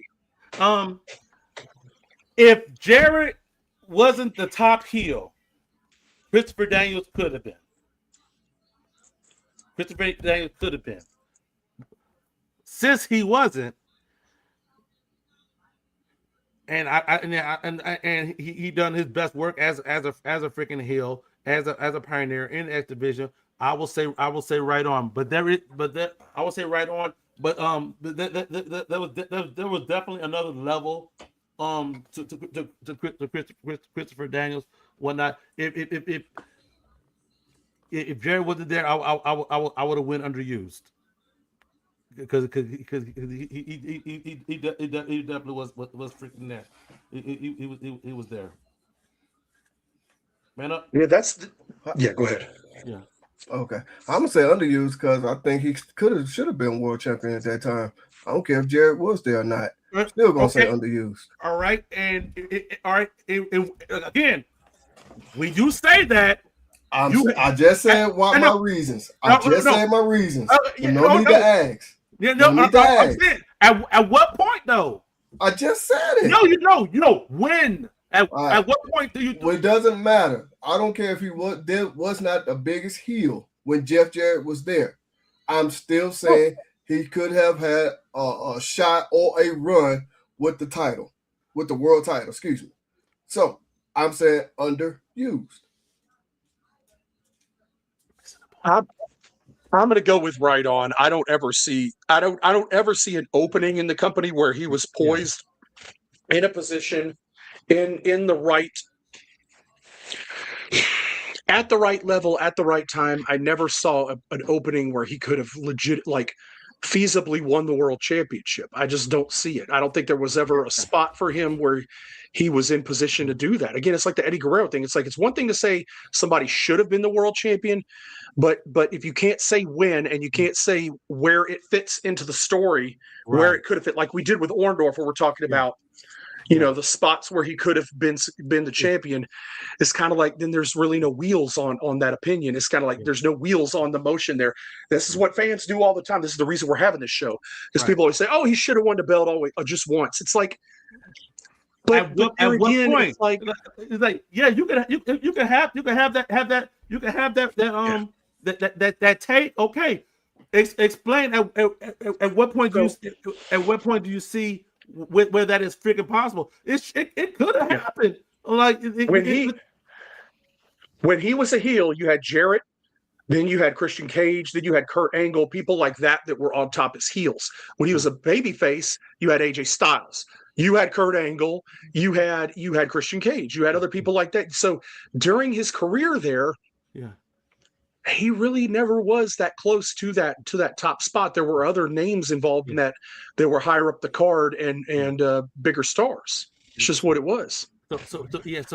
If Jarrett wasn't the top heel, Christopher Daniels could have been. Since he wasn't, and he done his best work as a freaking heel, as a pioneer in the X division. I will say right on. But there was definitely another level to Christopher Daniels whatnot. If Jerry wasn't there, I would have went underused. Because he definitely was freaking there. He was there. Man up. Yeah, go ahead. Yeah. Okay, I'm gonna say underused because I think he should have been world champion at that time. I don't care if Jarrett was there or not. I'm still gonna say underused. All right, and again, when you say that, I just said what my reasons. I just said my reasons. No need to ask. No need to ask. I'm saying, at what point though? I just said it. No, when? At what point do you? Well, it doesn't matter. I don't care if he was not the biggest heel when Jeff Jarrett was there. I'm still saying he could have had a shot or a run with the title, with the world title. Excuse me. So I'm saying underused. I'm going to go with right on. I don't ever see an opening in the company where he was poised in a position in the right at the right level at the right time. I never saw an opening where he could have feasibly won the world championship. I just don't see it. I don't think there was ever a spot for him where he was in position to do that. Again, it's like the Eddie Guerrero thing. It's like, it's one thing to say somebody should have been the world champion, but if you can't say when and you can't say where it fits into the story, where it could have fit, like we did with Orndorff, where we're talking about, the spots where he could have been the champion, it's kind of like, then there's really no wheels on that opinion. It's kind of like there's no wheels on the motion there. This is what fans do all the time. This is the reason we're having this show, because people always say, "Oh, he should have won the belt always just once." It's like, but at what point? It's like, yeah, you can have that take. Okay, explain at what point do you see where that is freaking possible? It could have happened. Like when he was a heel, you had Jarrett, then you had Christian Cage, then you had Kurt Angle, people like that were on top as heels. When he was a babyface, you had AJ Styles, you had Kurt Angle, you had Christian Cage, you had other people like that. So during his career there, he really never was that close to that top spot. There were other names involved in that were higher up the card and bigger stars. It's just what it was. So that's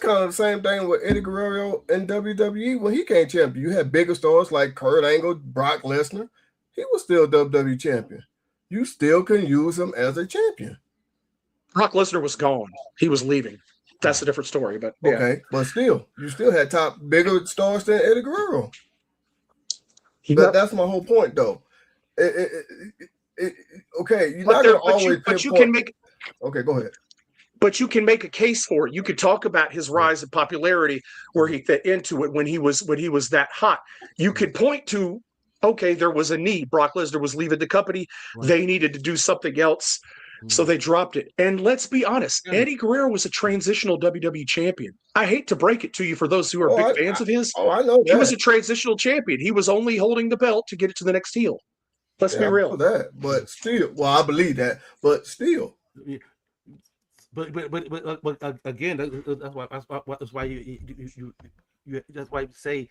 kind of the same thing with Eddie Guerrero in WWE when he came champion. You had bigger stars like Kurt Angle, Brock Lesnar. He was still WWE champion. You still can use him as a champion. Brock Lesnar was gone. He was leaving. That's a different story, but okay. But still, you still had bigger stars than Eddie Guerrero. That's my whole point, though. Okay, you're not going to always. But you can make. Okay, go ahead. But you can make a case for it. You could talk about his rise in popularity, where he fit into it when he was that hot. You could point to, okay, there was a need. Brock Lesnar was leaving the company. Right. They needed to do something else. So they dropped it. And let's be honest, Eddie Guerrero was a transitional WWE champion. I hate to break it to you for those who are big fans of his. I know that. He was a transitional champion. He was only holding the belt to get it to the next heel. Let's be real. I know that, but still, I believe that, but still. But again, that's why you say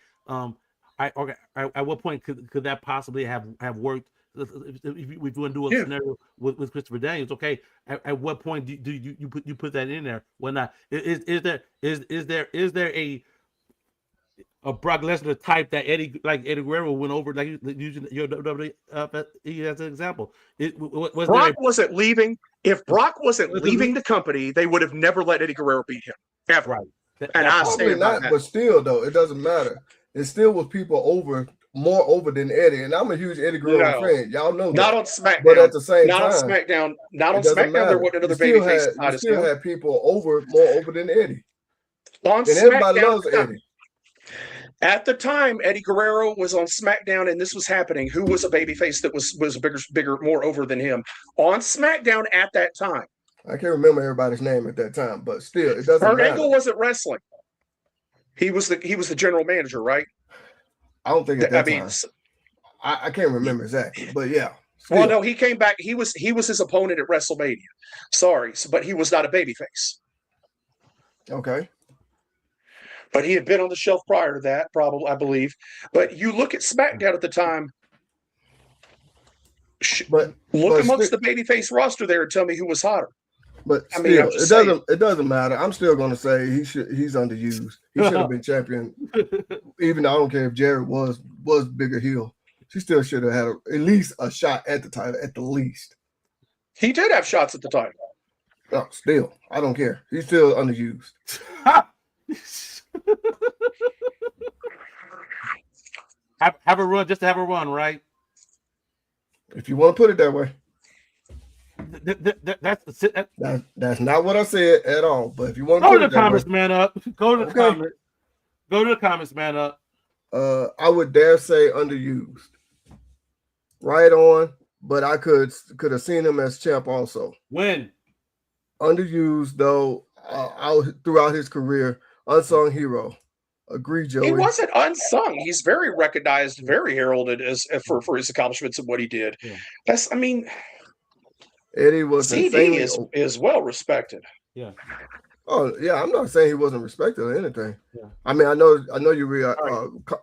at what point could that possibly have worked? If we're going to do a scenario with Christopher Daniels, okay, at what point do you put that in there? When not, is there a Brock Lesnar type that Eddie Guerrero went over, like using your WWE as an example? Brock wasn't leaving. If Brock wasn't leaving the company, they would have never let Eddie Guerrero beat him ever. Right. And I say not, but still though, it doesn't matter. It still was people more over than Eddie, and I'm a huge Eddie Guerrero fan. Y'all know that. Not on SmackDown. But at the same time, not on SmackDown, there wasn't another babyface. You still had people more over than Eddie. On and everybody loves Eddie. At the time, Eddie Guerrero was on SmackDown, and this was happening. Who was a babyface that was bigger, more over than him on SmackDown at that time? I can't remember everybody's name at that time, but still, it doesn't matter. Angle wasn't wrestling. He was the general manager, right? I don't think at that time. I can't remember exactly, but yeah. Still. Well, no, he came back. He was his opponent at WrestleMania. Sorry, but he was not a babyface. Okay. But he had been on the shelf prior to that, probably, I believe. But you look at SmackDown at the time. Look amongst the babyface roster there and tell me who was hotter. But still, it doesn't matter. I'm still going to say he's underused. He should have been champion. Even though I don't care if Jarrett was bigger heel, he still should have had at least a shot at the title, at the least. He did have shots at the title. No, still, I don't care. He's still underused. have a run just to have a run, right? If you want to put it that way. That's not what I said at all. But if you want to Go put to it the that comments, way, man up. Go to the okay. comments. Go to the comments, man up. I would dare say underused. Right on, but I could have seen him as champ also. When? Underused though, out throughout his career, unsung hero. Agree, Joey. He wasn't unsung. He's very recognized, very heralded as for his accomplishments and what he did. Yeah. That's, I mean, Eddie was CD insanely is well respected. Yeah. Oh yeah, I'm not saying he wasn't respected or anything. Yeah. I mean, I know you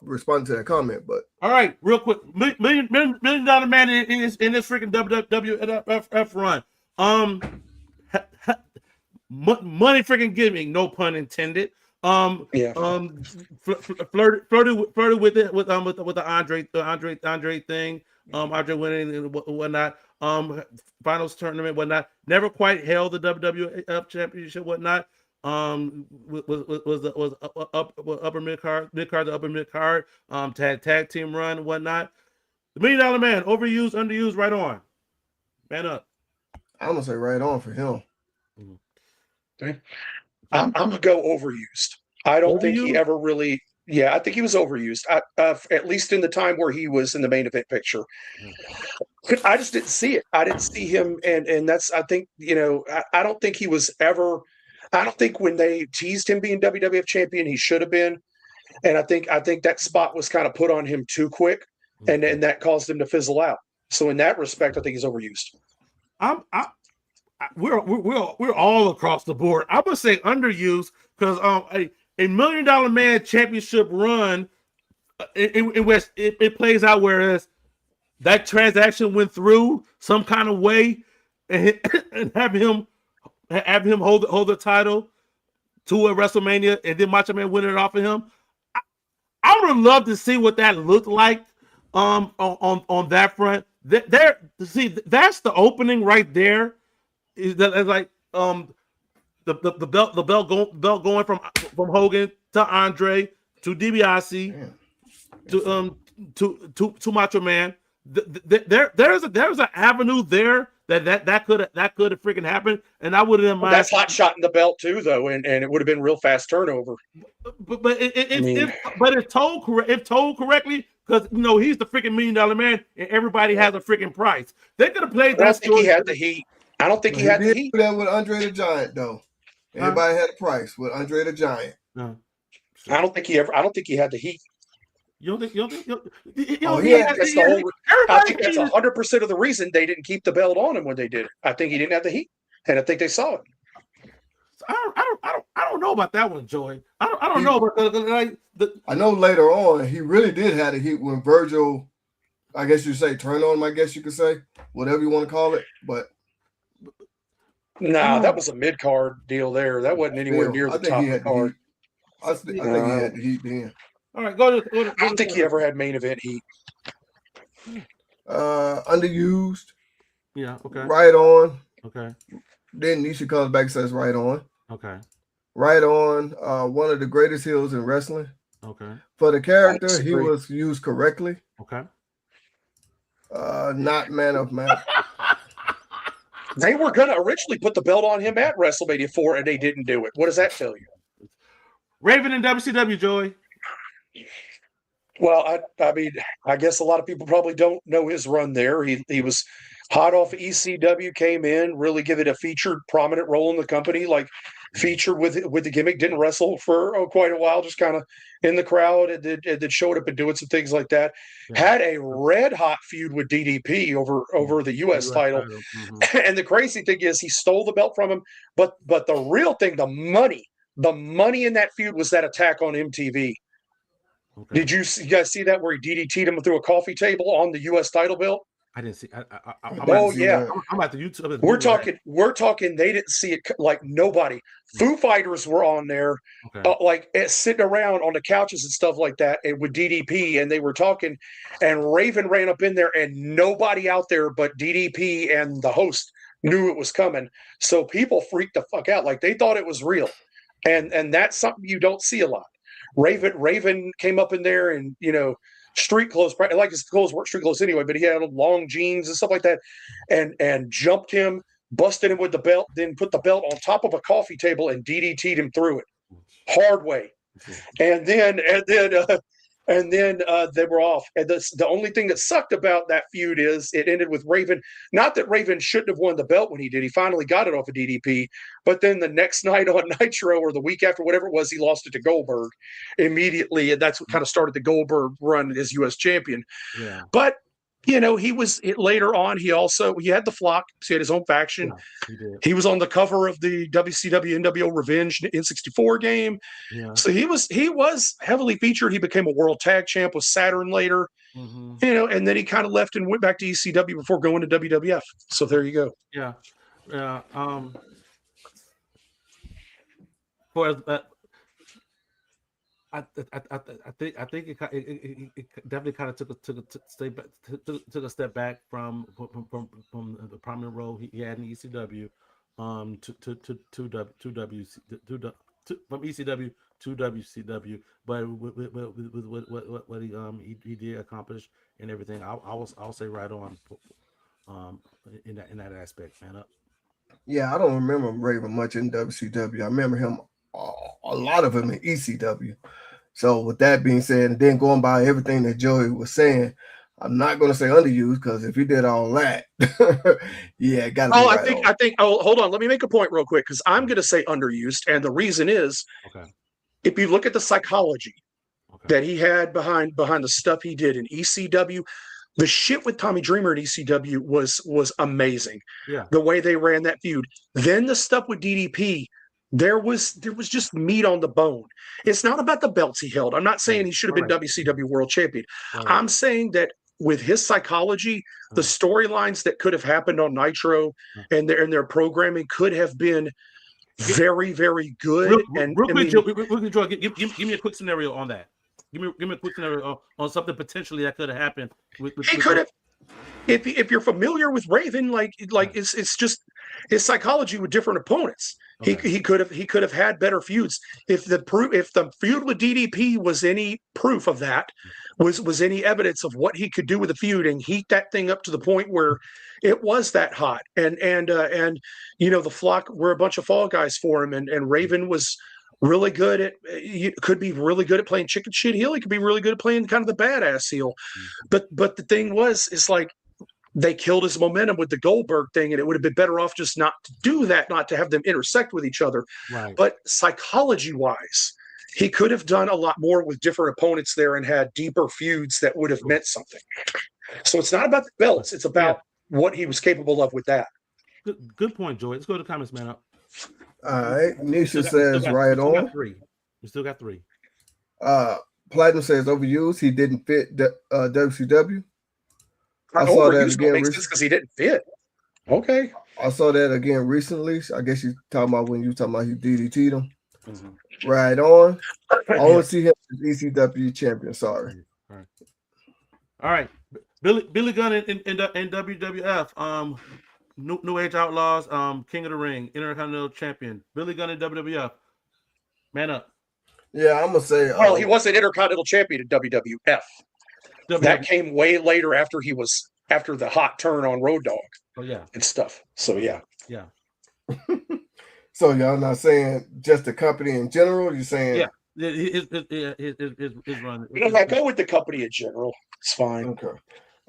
responded to that comment, but all right, real quick, $1 million man in this freaking WWF run. Money freaking giving, no pun intended. Yeah. Flirted with it with the Andre thing. Andre winning and whatnot. Finals tournament, whatnot. Never quite held the WWF championship, whatnot. Was upper mid card to upper mid card. Tag team run, whatnot. The $1 Million Man, overused, underused, right on. Man up. I'm gonna say right on for him. Okay. I'm gonna go overused. I don't think he ever really. Yeah, I think he was overused. At least in the time where he was in the main event picture. I just didn't see it. I didn't see him, and that's. I think I don't think he was ever. I don't think when they teased him being WWF champion, he should have been. And I think that spot was kind of put on him too quick, and that caused him to fizzle out. So in that respect, I think he's overused. We're all across the board. I'm gonna say underused because a $1 Million Man championship run in which it plays out, whereas that transaction went through some kind of way, and have him hold the title to a WrestleMania, and then Macho Man win it off of him. I would have loved to see what that looked like on that front. See, that's the opening right there. Is that like the belt going from Hogan to Andre to DiBiase to Macho Man. There's an avenue there that could have freaking happened, and I wouldn't mind. That's hot shot in the belt too, though, and it would have been real fast turnover. But it's told correctly, because he's the freaking $1 Million Man, and everybody has a freaking price. They could have played that. I don't think he had the heat. I don't think he had the heat. Do that with Andre the Giant, though. Everybody had a price with Andre the Giant. I don't think he had the heat. You don't think? That's the whole. I think that's 100% of the reason they didn't keep the belt on him when they did it. I think he didn't have the heat, and I think they saw it. I don't know about that one, Joey. I don't know, but I know later on he really did have the heat when Virgil, I guess you say, turn on him. I guess you could say whatever you want to call it, but. No, that was a mid card deal there. That wasn't anywhere near the top of the card. I think he had the heat then. All right, go to I don't think he ever had main event heat. Underused. Yeah, okay. Right on. Okay. Then Nisha comes back and says right on. Okay. Right on. One of the greatest heels in wrestling. Okay. For the character, he was used correctly. Okay. Not man of match. They were going to originally put the belt on him at WrestleMania 4, and they didn't do it. What does that tell you? Raven and WCW, Joey. Well, I mean, I guess a lot of people probably don't know his run there. He was hot off ECW, came in, really give it a featured, prominent role in the company, like featured with the gimmick, didn't wrestle for quite a while, just kind of in the crowd, and then showed up and doing some things like that. Yeah. Had a red-hot feud with DDP over the U.S. title. Mm-hmm. And the crazy thing is he stole the belt from him, but the real thing, the money in that feud was that attack on MTV. Okay. Did you guys see that where he DDT'd him through a coffee table on the U.S. title belt? I didn't see. I'm at the YouTube. We're talking. They didn't see it like nobody. Foo Fighters were on there, sitting around on the couches and stuff like that, and with DDP, and they were talking. And Raven ran up in there, and nobody out there but DDP and the host knew it was coming. So people freaked the fuck out, like they thought it was real. and that's something you don't see a lot. Raven came up in there and street clothes, like his clothes weren't street clothes anyway, but he had long jeans and stuff like that, and jumped him, busted him with the belt, then put the belt on top of a coffee table and DDT'd him through it, hard way, and then they were off. And the only thing that sucked about that feud is it ended with Raven. Not that Raven shouldn't have won the belt when he did. He finally got it off of DDP. But then the next night on Nitro, or the week after, whatever it was, he lost it to Goldberg immediately. And that's what kind of started the Goldberg run as U.S. champion. Yeah. But he was later on. He had the flock. So he had his own faction. Yeah, he did. He was on the cover of the WCW NWO Revenge N64 game. Yeah. So he was heavily featured. He became a world tag champ with Saturn later. Mm-hmm. And then he kind of left and went back to ECW before going to WWF. So there you go. Yeah. For I think it definitely kind of took a step back from the prominent role he had in ECW, from ECW to WCW, but with what he did accomplish and everything, I'll say right on, in that aspect, man. Yeah, I don't remember Raven much in WCW. I remember him, a lot of him in ECW. So with that being said, and then going by everything that Joey was saying, I'm not going to say underused, because if he did all that, yeah, got to. I think. Oh, hold on. Let me make a point real quick, because I'm going to say underused, and the reason is, if you look at the psychology that he had behind the stuff he did in ECW, the shit with Tommy Dreamer in ECW was amazing. Yeah, the way they ran that feud. Then the stuff with DDP. There was just meat on the bone. It's not about the belts he held. I'm not saying he should have been WCW World Champion. Right. I'm saying that with his psychology, the storylines that could have happened on Nitro and their programming could have been very, very good. Real quick, Joe, give me a quick scenario on that. Give me a quick scenario on something potentially that could have happened. He could have. If you're familiar with Raven, it's just his psychology with different opponents. Okay. He could have had better feuds. If the feud with DDP was any proof of that, was any evidence of what he could do with a feud and heat that thing up to the point where it was that hot. And the flock were a bunch of fall guys for him, and Raven was really good at could be really good at playing chicken shit heel. He could be really good at playing kind of the badass heel. But the thing is like, they killed his momentum with the Goldberg thing, and it would have been better off just not to do that, not to have them intersect with each other. Right. But psychology-wise, he could have done a lot more with different opponents there and had deeper feuds that would have meant something. So it's not about the belts; it's about what he was capable of with that. Good point, Joey. Let's go to the comments, man. All right, Nisha says right on. We still got three. Platinum says overused. He didn't fit WCW. I saw that again because he didn't fit. Okay. I saw that again recently. I guess you're talking about when you talking about he DDT'd him. Mm-hmm. Right on. I want to see him as ECW champion. Sorry. All right. Billy Gunn in WWF. New Age Outlaws. King of the Ring. Intercontinental Champion. Billy Gunn in WWF. Man up. Yeah, I'm gonna say. Well, he was an Intercontinental Champion in WWF. That came way later after the hot turn on Road Dogg. Oh yeah, and stuff. So yeah. So y'all not saying just the company in general? You're saying his run. I go with the company in general. It's fine. Okay.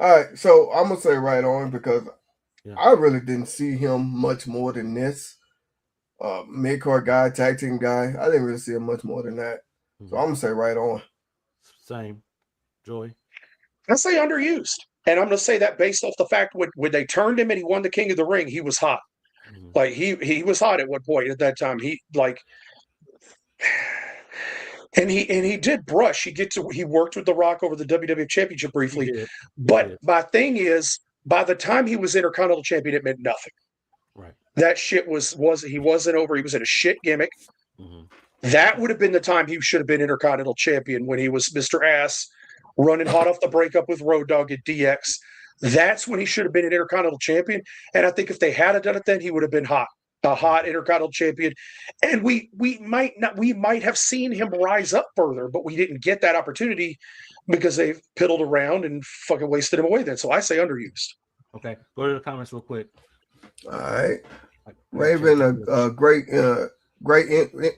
All right. So I'm gonna say right on, because I really didn't see him much more than this. Mid-card guy, tag team guy. I didn't really see him much more than that. So I'm gonna say right on. Same. Joey. I say underused, and I'm going to say that based off the fact when they turned him and he won the King of the Ring, he was hot. Mm-hmm. Like he was hot at one point at that time. And he did brush. He worked with The Rock over the WWF Championship briefly, but my thing is, by the time he was Intercontinental Champion, it meant nothing. Right. That shit he wasn't over. He was in a shit gimmick. Mm-hmm. That would have been the time he should have been Intercontinental Champion, when he was Mr. Ass, running hot off the breakup with Road Dogg at DX. That's when he should have been an Intercontinental Champion. And I think if they had done it then, he would have been hot. a hot Intercontinental champion, and we might have seen him rise up further, but we didn't get that opportunity because they've piddled around and fucking wasted him away. Then, so I say underused. Okay, go to the comments real quick. All right, Raven, a great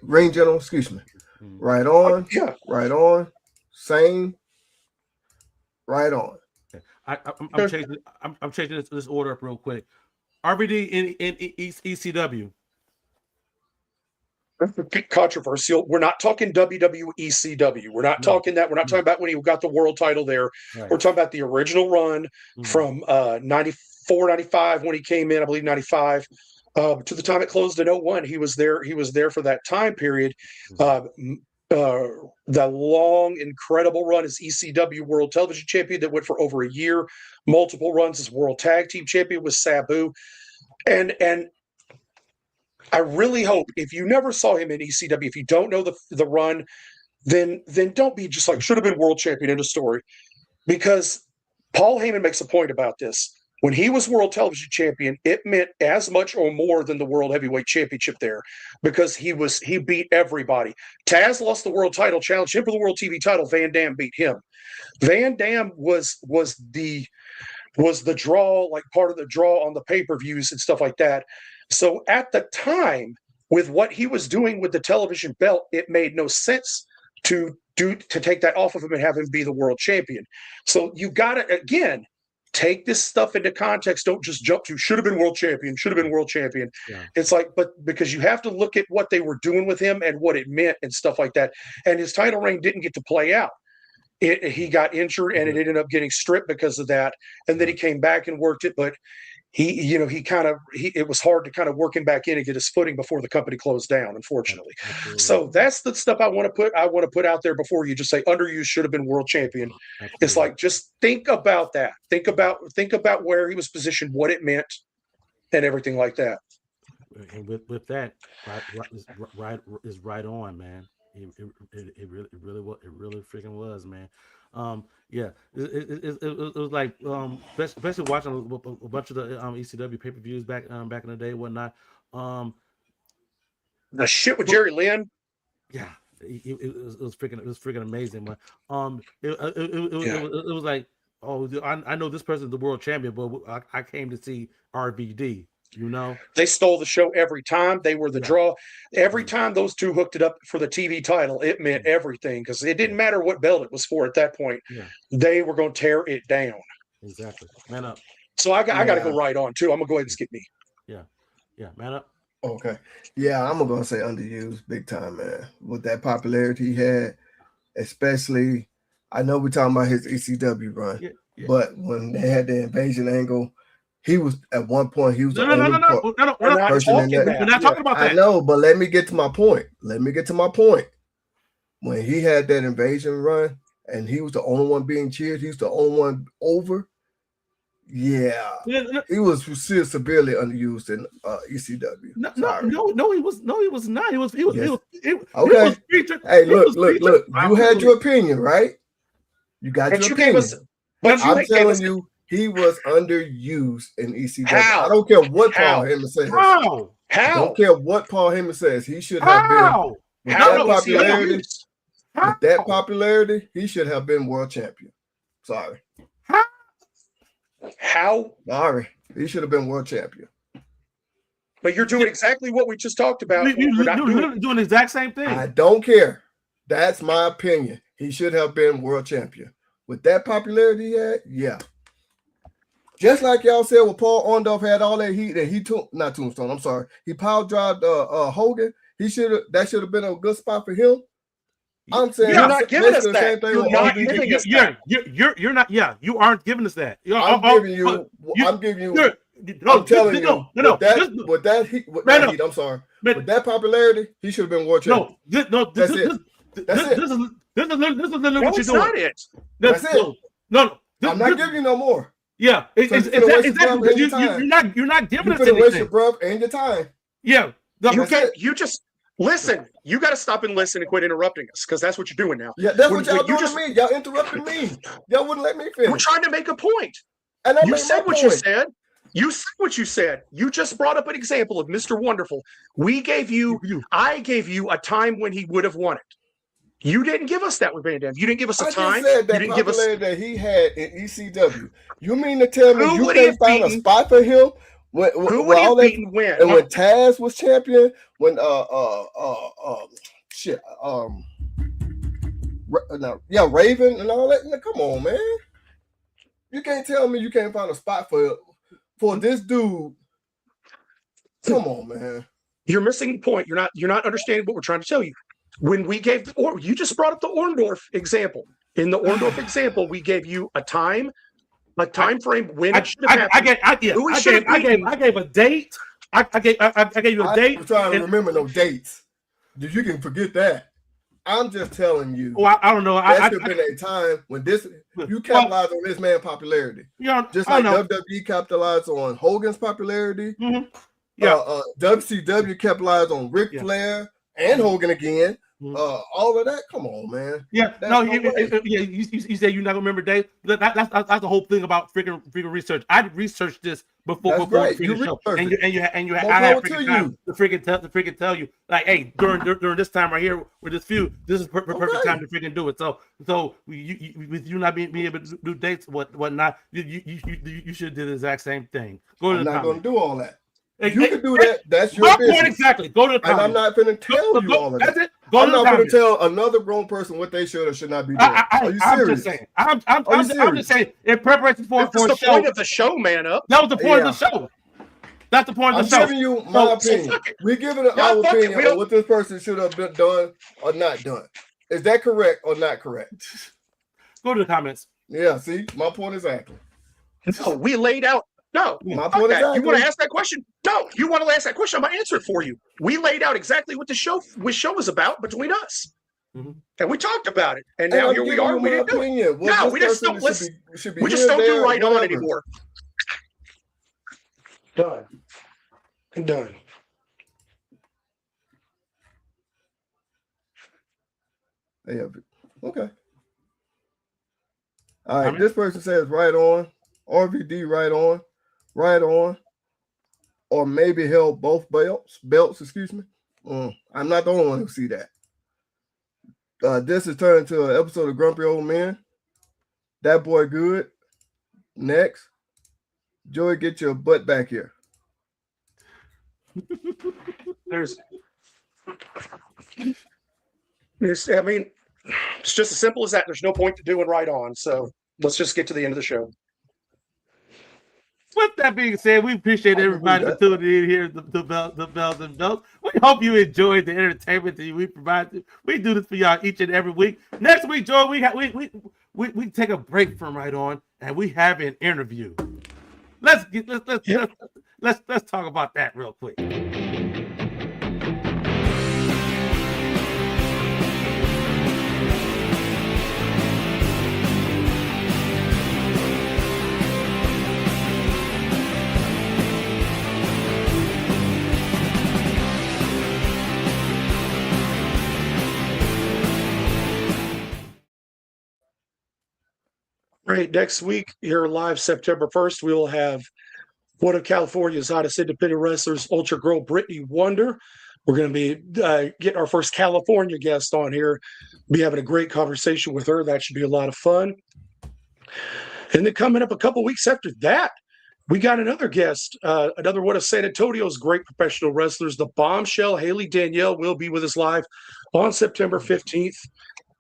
ring general. Excuse me. Right on. Yeah. Right on. Same. Right on. Okay. I'm changing this order up real quick. RVD in ECW. That's controversial. We're not talking WWE ECW. We're not talking that. We're not talking about when he got the world title there. Right. We're talking about the original run from 94, 95 when he came in, I believe 95, to the time it closed in 01. He was there. He was there for that time period. The long, incredible run as ECW World Television Champion that went for over a year. Multiple runs as World Tag Team Champion with Sabu, and I really hope if you never saw him in ECW, if you don't know the run, then don't be just like should have been World Champion in a story, because Paul Heyman makes a point about this. When he was World Television Champion, it meant as much or more than the World Heavyweight Championship there, because he beat everybody. Taz lost the World Title, challenged him for the World TV title. Van Dam beat him. Van Dam was the draw, like part of the draw on the pay-per-views and stuff like that. So at the time, with what he was doing with the television belt, it made no sense to take that off of him and have him be the world champion. So you got to, again, take this stuff into context. Don't just jump to should have been world champion, should have been world champion. Yeah. It's like, but because you have to look at what they were doing with him and what it meant and stuff like that. And his title reign didn't get to play out. He got injured and it ended up getting stripped because of that. And then he came back and worked it, but it was hard to kind of work him back in and get his footing before the company closed down, unfortunately. Absolutely. So that's the stuff I want to put out there before you just say underused should have been world champion. Absolutely. It's like, just think about that. Think about where he was positioned, what it meant, and everything like that. And with that, right on, man. It really freaking was, man. Yeah, it was like especially watching a bunch of the ECW pay-per-views back in the day, whatnot. The shit with Jerry Lynn. Yeah, it was freaking amazing, man. It was like, oh, I know this person's the world champion, but I came to see RVD. You know, they stole the show every time. They were the draw. Every time those two hooked it up for the TV title, it meant everything, because it didn't matter what belt it was for at that point. Yeah. They were going to tear it down. Exactly. Man up. So I got to go right on too. I'm gonna go ahead and skip me. Yeah. Man up. Okay. Yeah, I'm gonna say underused big time, man. With that popularity he had, especially, I know we're talking about his ECW run, but when they had the invasion angle. He was at one point. He was no. We're not talking about that. I know, but let me get to my point. When he had that invasion run, and he was the only one being cheered, he's the only one over. Yeah, he was still severely underused in ECW. No, he was not. He was. Okay. Hey, look. You had your opinion, right? You got your opinion. But I'm telling you. He was underused in ECW. How? I don't care what Paul Heyman says. How? I don't care what Paul Heyman says. He should have been with that popularity. He should have been world champion. Sorry. How? Sorry. He should have been world champion. But you're doing exactly what we just talked about. You're doing the exact same thing. I don't care. That's my opinion. He should have been world champion. With that popularity he had, yeah. Just like y'all said, when Paul Orndorff had all that heat, and he power drived Hogan. That should have been a good spot for him. I'm saying you're not giving us that. You're not giving us that. You're not. Yeah, you aren't giving us that. I'm telling you. With that heat, I'm sorry. With that popularity, he should have been world champion. That's it. This is literally what you're doing. Not it. That's it. No. I'm not giving you no more. Yeah, exactly. You're not giving us anything. Waste your breath and your time. Yeah, you just listen. You got to stop and listen and quit interrupting us, because that's what you're doing now. Yeah, that's what y'all doing to me. Y'all interrupting me. Y'all wouldn't let me finish. We're trying to make a point. And you said what you said. You said what you said. You just brought up an example of Mr. Wonderful. I gave you a time when he would have won it. You didn't give us that with Van Dam. You didn't give us a time. I just said that you didn't give us popularity that he had in ECW. You mean to tell me Who you would he can't have find a beaten? spot for him? Who would he have beaten when? And when Taz was champion, when Raven and all that. Now, come on, man. You can't tell me you can't find a spot for this dude. Come on, man. You're missing the point. You're not understanding what we're trying to tell you. When we gave you just brought up the Orndorff example. In the Orndorff example, we gave you a time frame when it should have happened. I gave a date. I gave you a date. I'm trying to remember no dates. You can forget that. I'm just telling you. Well, I don't know. That should have been a time when you capitalized on this man's popularity. Just like WWE capitalized on Hogan's popularity. Mm-hmm. WCW capitalized on Ric Flair and Hogan again. All of that. Come on, man. You say you're not gonna remember dates. That's the whole thing about freaking research. I researched this before the show, and you I had freaking time to freaking tell you, like, hey, during this time right here with this feud, this is perfect time to freaking do it. So with you not being able to do dates, whatnot, you should do the exact same thing. I'm not gonna do all that. You can do that. That's your business. Exactly. Go to the comments. And I'm not going to tell you all of that. That's it. I'm not going to tell another grown person what they should or should not be doing. Are you serious? I'm just saying. In preparation for a show. That's the point of the show, man. Up. That was the point of the show. That's the point of the show. I'm giving you my opinion. We're giving our opinion on what this person should have been done or not done. Is that correct or not correct? Go to the comments. Yeah. See, my point is accurate. No, we laid out. No, my point is you want to ask that question? No, you want to ask that question? I'm going to answer it for you. We laid out exactly what the show was about between us. Mm-hmm. And we talked about it. And now here we are. We didn't do it. No, we just don't do right on anymore. Done. Yeah. Okay. All right. This person says right on. RVD right on. Right on, or maybe held both belts, excuse me. I'm not the only one who see that. This is turned into an episode of Grumpy Old Man. That boy good. Next. Joey, get your butt back here. It's just as simple as that. There's no point to doing right on. So let's just get to the end of the show. With that being said, we appreciate everybody for tuning in here to the Bells and Belts. We hope you enjoyed the entertainment that we provide. We do this for y'all each and every week. Next week, Joy, we take a break from right on, and we have an interview. Let's talk about that real quick. Right, next week, here live September 1st, we will have one of California's hottest independent wrestlers, Ultra Girl Brittany Wonder. We're going to be getting our first California guest on here. Be having a great conversation with her. That should be a lot of fun. And then coming up a couple weeks after that, we got another guest, another one of San Antonio's great professional wrestlers, the Bombshell Haley Danielle will be with us live on September 15th.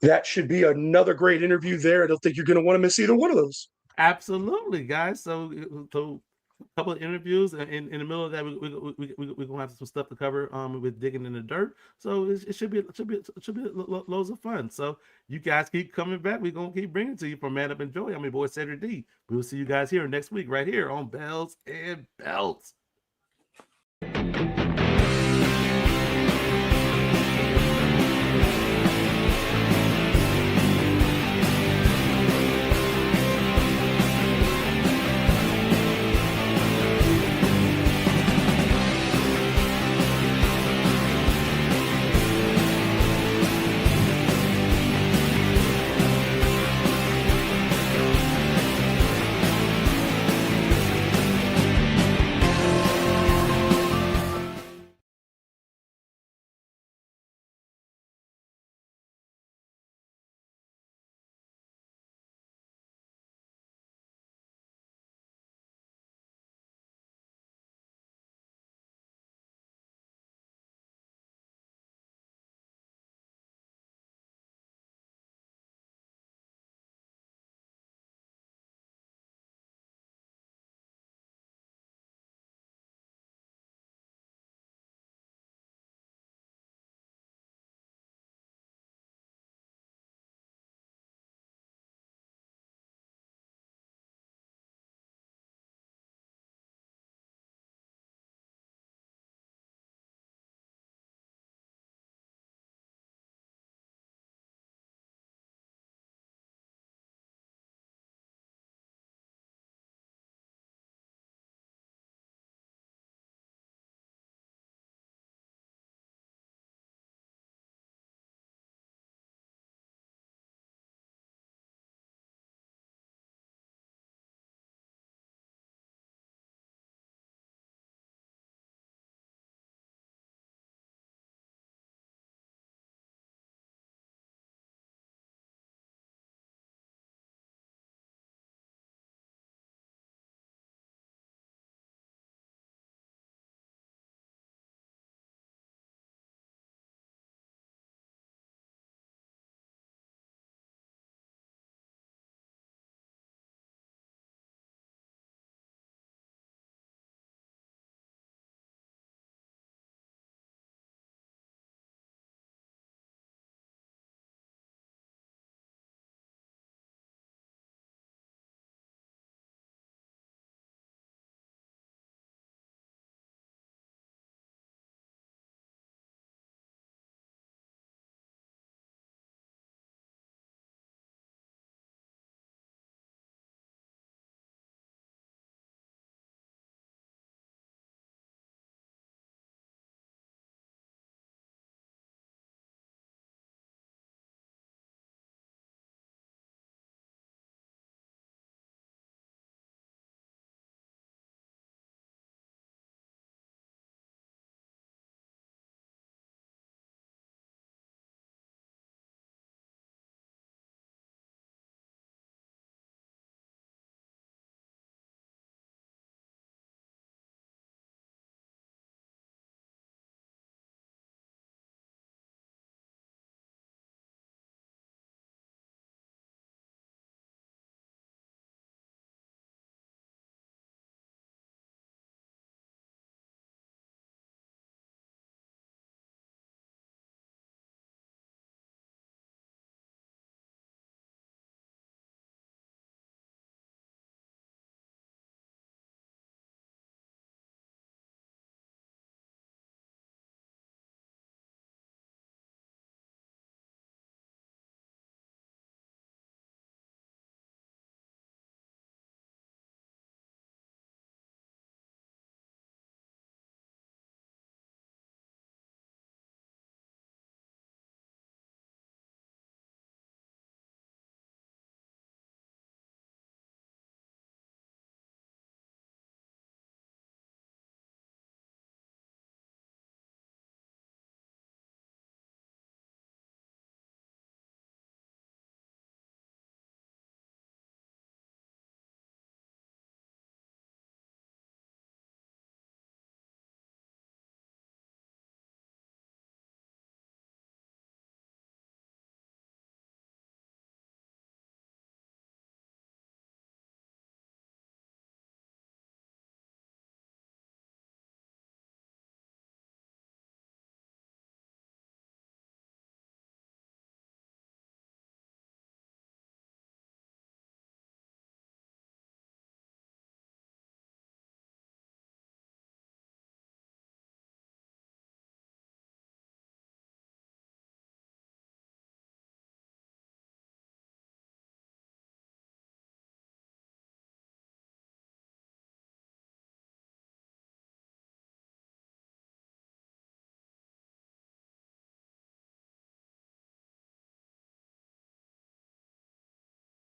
That should be another great interview there. I don't think you're going to want to miss either one of those. Absolutely, guys. So a couple of interviews, and in the middle of that, we're gonna have some stuff to cover. With digging in the dirt. So it should be loads of fun. So you guys keep coming back. We're gonna keep bringing it to you from Man Up and Joy. I'm your boy Cedric D. We will see you guys here next week, right here on Bells and Belts.